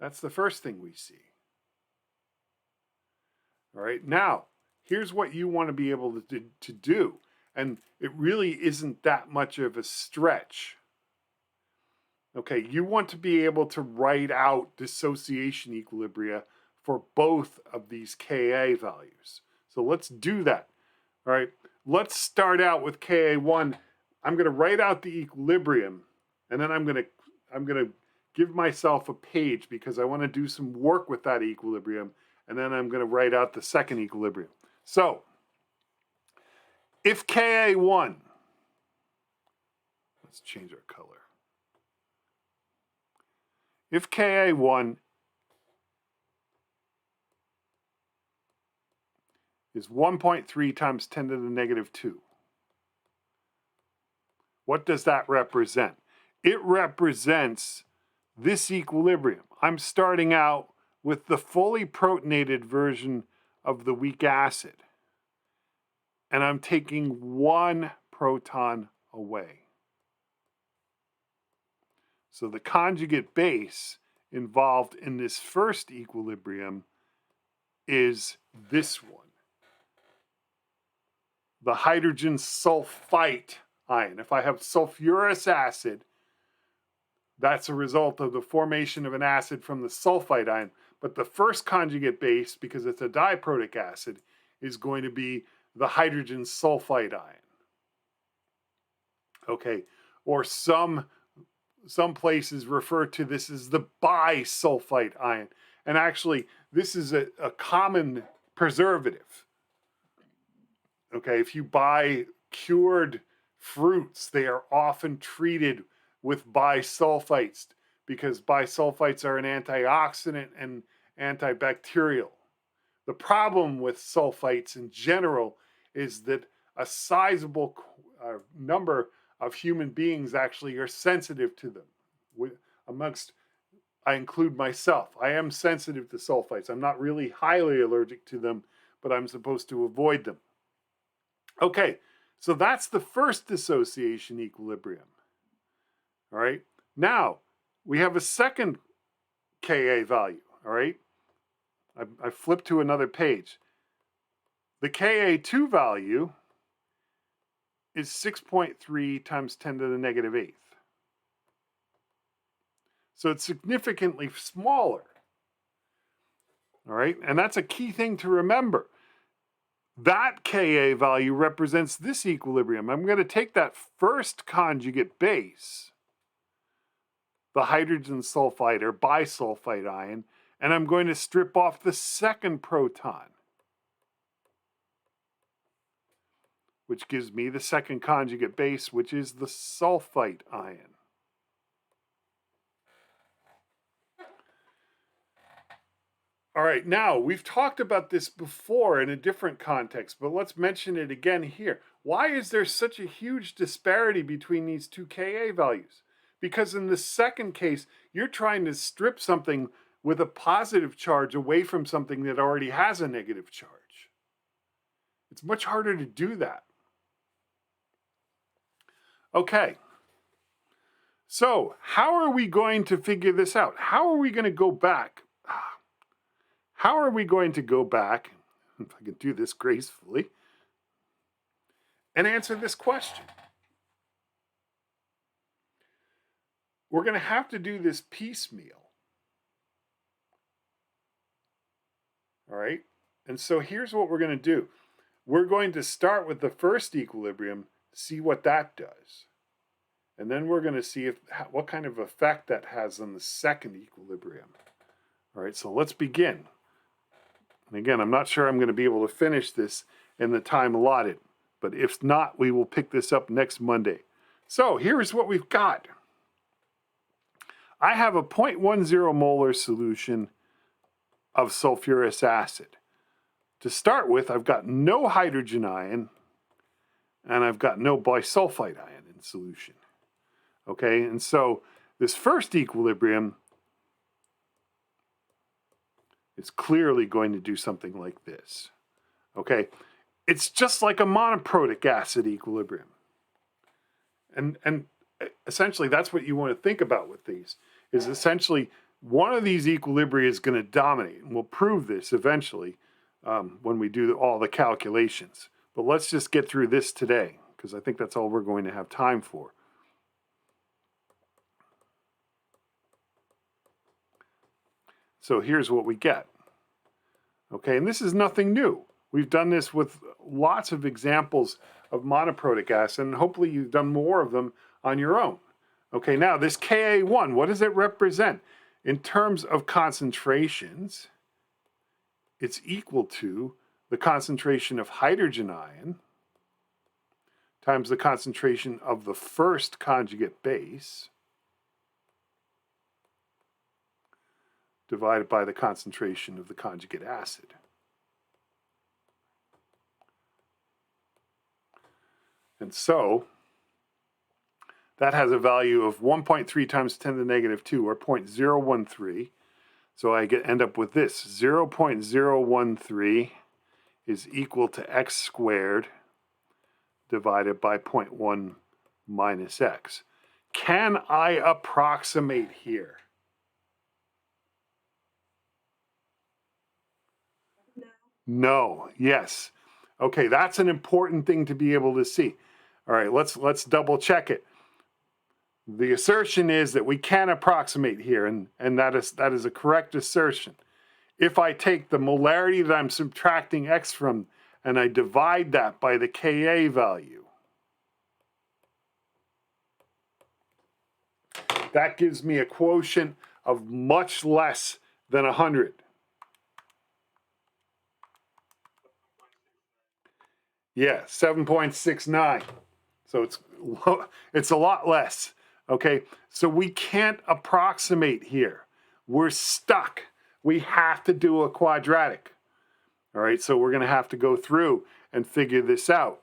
That's the first thing we see. All right, now, here's what you want to be able to do. And it really isn't that much of a stretch. Okay, you want to be able to write out dissociation equilibria for both of these Ka values. So let's do that. All right, let's start out with Ka1. I'm going to write out the equilibrium, and then I'm going to give myself a page because I want to do some work with that equilibrium, and then I'm going to write out the second equilibrium. So, if Ka1, let's Let's change our color. If Ka1 is 1.3 times 10 to the negative 2, what does that represent? It represents this equilibrium. I'm starting out with the fully protonated version of the weak acid, and I'm taking 1 proton away. So the conjugate base involved in this first equilibrium is this one, the hydrogen sulfite ion. If I have sulfurous acid, that's a result of the formation of an acid from the sulfite ion. But the first conjugate base, because it's a diprotic acid, is going to be the hydrogen sulfite ion. Okay, or some places refer to this as the bisulfite ion. And actually, this is a common preservative. Okay, if you buy cured fruits, they are often treated with bisulfites because bisulfites are an antioxidant and antibacterial. The problem with sulfites in general is that a sizable number of human beings actually are sensitive to them. I include myself. I am sensitive to sulfites. I'm not really highly allergic to them, but I'm supposed to avoid them. Okay, so that's the first dissociation equilibrium. All right, now we have a second Ka value. All right, I flipped to another page. The Ka2 value is 6.3 times 10 to the negative 8th. So it's significantly smaller. All right, and that's a key thing to remember. That Ka value represents this equilibrium. I'm going to take that first conjugate base, the hydrogen sulfide or bisulfite ion, and I'm going to strip off the second proton, which gives me the second conjugate base, which is the sulfite ion. All right, now we've talked about this before in a different context, but let's mention it again here. Why is there such a huge disparity between these two Ka values? Because in the second case, you're trying to strip something with a positive charge away from something that already has a negative charge. It's much harder to do that. Okay, so how are we going to figure this out? How are we going to go back? How are we going to go back, if I can do this gracefully, and answer this question? We're going to have to do this piecemeal. All right, and so here's what we're going to do. We're going to start with the first equilibrium, see what that does. And then we're going to see what kind of effect that has on the second equilibrium. All right, so let's begin. And again, I'm not sure I'm going to be able to finish this in the time allotted, but if not, we will pick this up next Monday. So here's what we've got. I have a 0.10 molar solution of sulfurous acid. To start with, I've got no hydrogen ion, and I've got no bisulfite ion in solution. Okay, and so this first equilibrium is clearly going to do something like this. Okay, it's just like a monoprotic acid equilibrium. And essentially that's what you want to think about with these, is essentially one of these equilibria is going to dominate. And we'll prove this eventually when we do all the calculations. But let's just get through this today, because I think that's all we're going to have time for. So here's what we get. Okay, and this is nothing new. We've done this with lots of examples of monoprotic acid, and hopefully you've done more of them on your own. Okay, now this Ka1, what does it represent? In terms of concentrations, it's equal to the concentration of hydrogen ion times the concentration of the first conjugate base divided by the concentration of the conjugate acid. And so that has a value of 1.3 times 10 to the negative 2, or 0.013. So I end up with this. 0.013 is equal to x squared divided by 0.1 minus x. Can I approximate here? No. Yes. Okay, that's an important thing to be able to see. All right, let's double check it. The assertion is that we can approximate here, and that is a correct assertion. If I take the molarity that I'm subtracting x from and I divide that by the Ka value, that gives me a quotient of much less than 100. Yeah, 7.69. So it's a lot less. Okay, so we can't approximate here. We're stuck. We have to do a quadratic. All right, so we're going to have to go through and figure this out.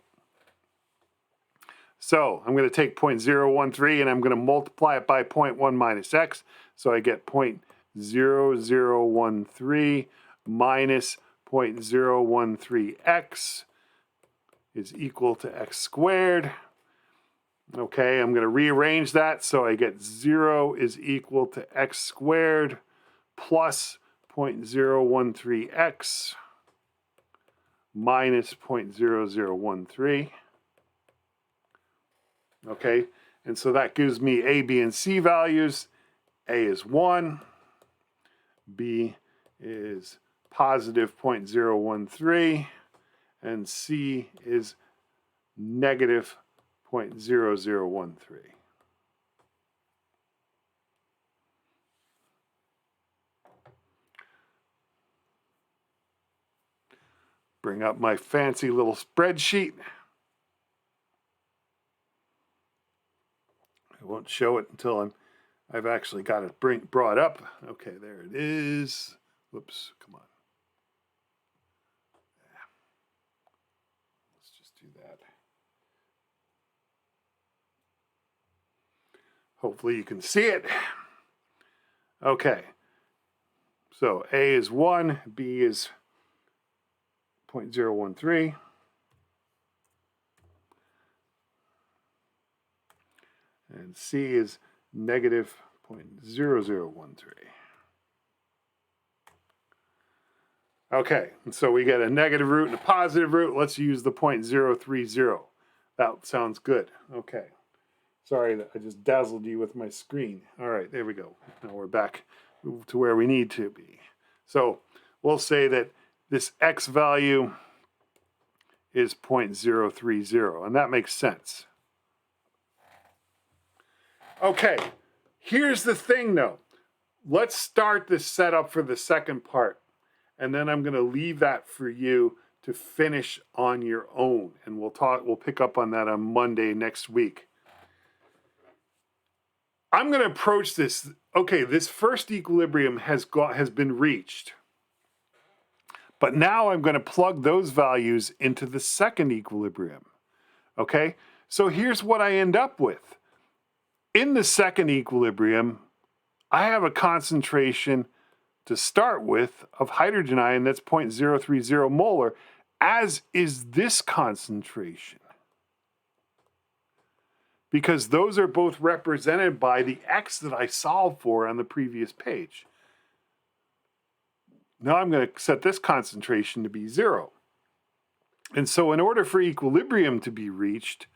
So I'm going to take 0.013 and I'm going to multiply it by 0.1 minus x. So I get 0.0013 minus 0.013x is equal to x squared. Okay, I'm going to rearrange that so I get 0 is equal to x squared plus 0.013x minus 0.0013. Okay, and so that gives me A, B, and C values. A is 1, B is positive 0.013, and C is negative 0.0013. Bring up my fancy little spreadsheet. I won't show it until I've actually got it brought up. Okay, there it is. Whoops, come on. Let's just do that. Hopefully you can see it. Okay, so A is 1, B is 0.013. And C is negative 0.0013. Okay, and so we get a negative root and a positive root. Let's use the 0.030. That sounds good. Okay. Sorry that I just dazzled you with my screen. All right, there we go. Now we're back to where we need to be. So we'll say that this x value is 0.030, and that makes sense. Okay, here's the thing though. Let's start the setup for the second part, and then I'm going to leave that for you to finish on your own, and we'll pick up on that on Monday next week. I'm going to approach this. Okay, this first equilibrium has been reached. But now I'm going to plug those values into the second equilibrium. Okay? So here's what I end up with. In the second equilibrium, I have a concentration to start with of hydrogen ion that's 0.030 molar, as is this concentration. Because those are both represented by the x that I solved for on the previous page. Now I'm going to set this concentration to be 0. And so in order for equilibrium to be reached,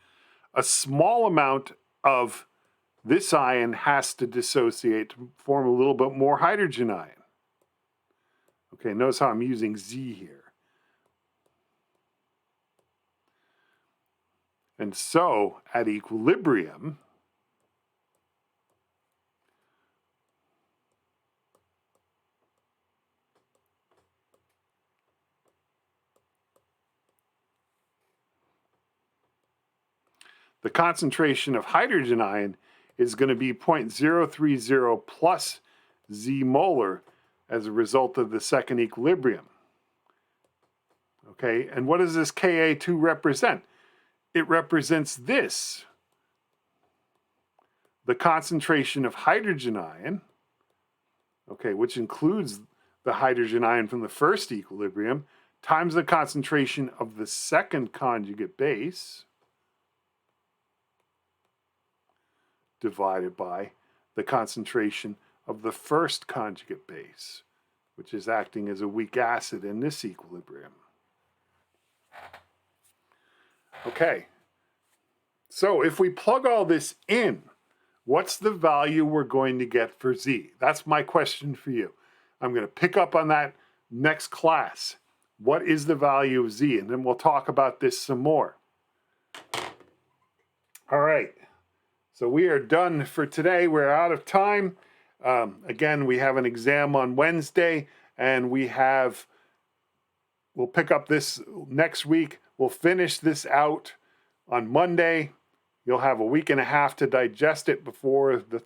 a small amount of this ion has to dissociate to form a little bit more hydrogen ion. Okay, notice how I'm using Z here. And so at equilibrium, the concentration of hydrogen ion is going to be 0.030 plus Z molar as a result of the second equilibrium. Okay, and what does this Ka2 represent? It represents this, the concentration of hydrogen ion, okay, which includes the hydrogen ion from the first equilibrium, times the concentration of the second conjugate base, divided by the concentration of the first conjugate base, which is acting as a weak acid in this equilibrium. Okay, so if we plug all this in, what's the value we're going to get for Z? That's my question for you. I'm going to pick up on that next class. What is the value of Z? And then we'll talk about this some more. All right, so we are done for today. We're out of time. Again, we have an exam on Wednesday, and we'll pick up this next week. We'll finish this out on Monday. You'll have a week and a half to digest it before the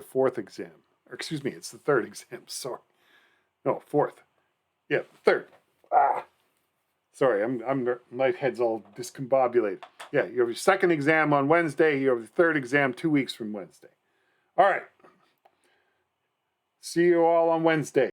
fourth exam. Or excuse me, it's the third exam. Sorry, no, fourth. Yeah, third. Sorry, my head's all discombobulated. Yeah, you have your second exam on Wednesday. You have your third exam 2 weeks from Wednesday. All right. See you all on Wednesday.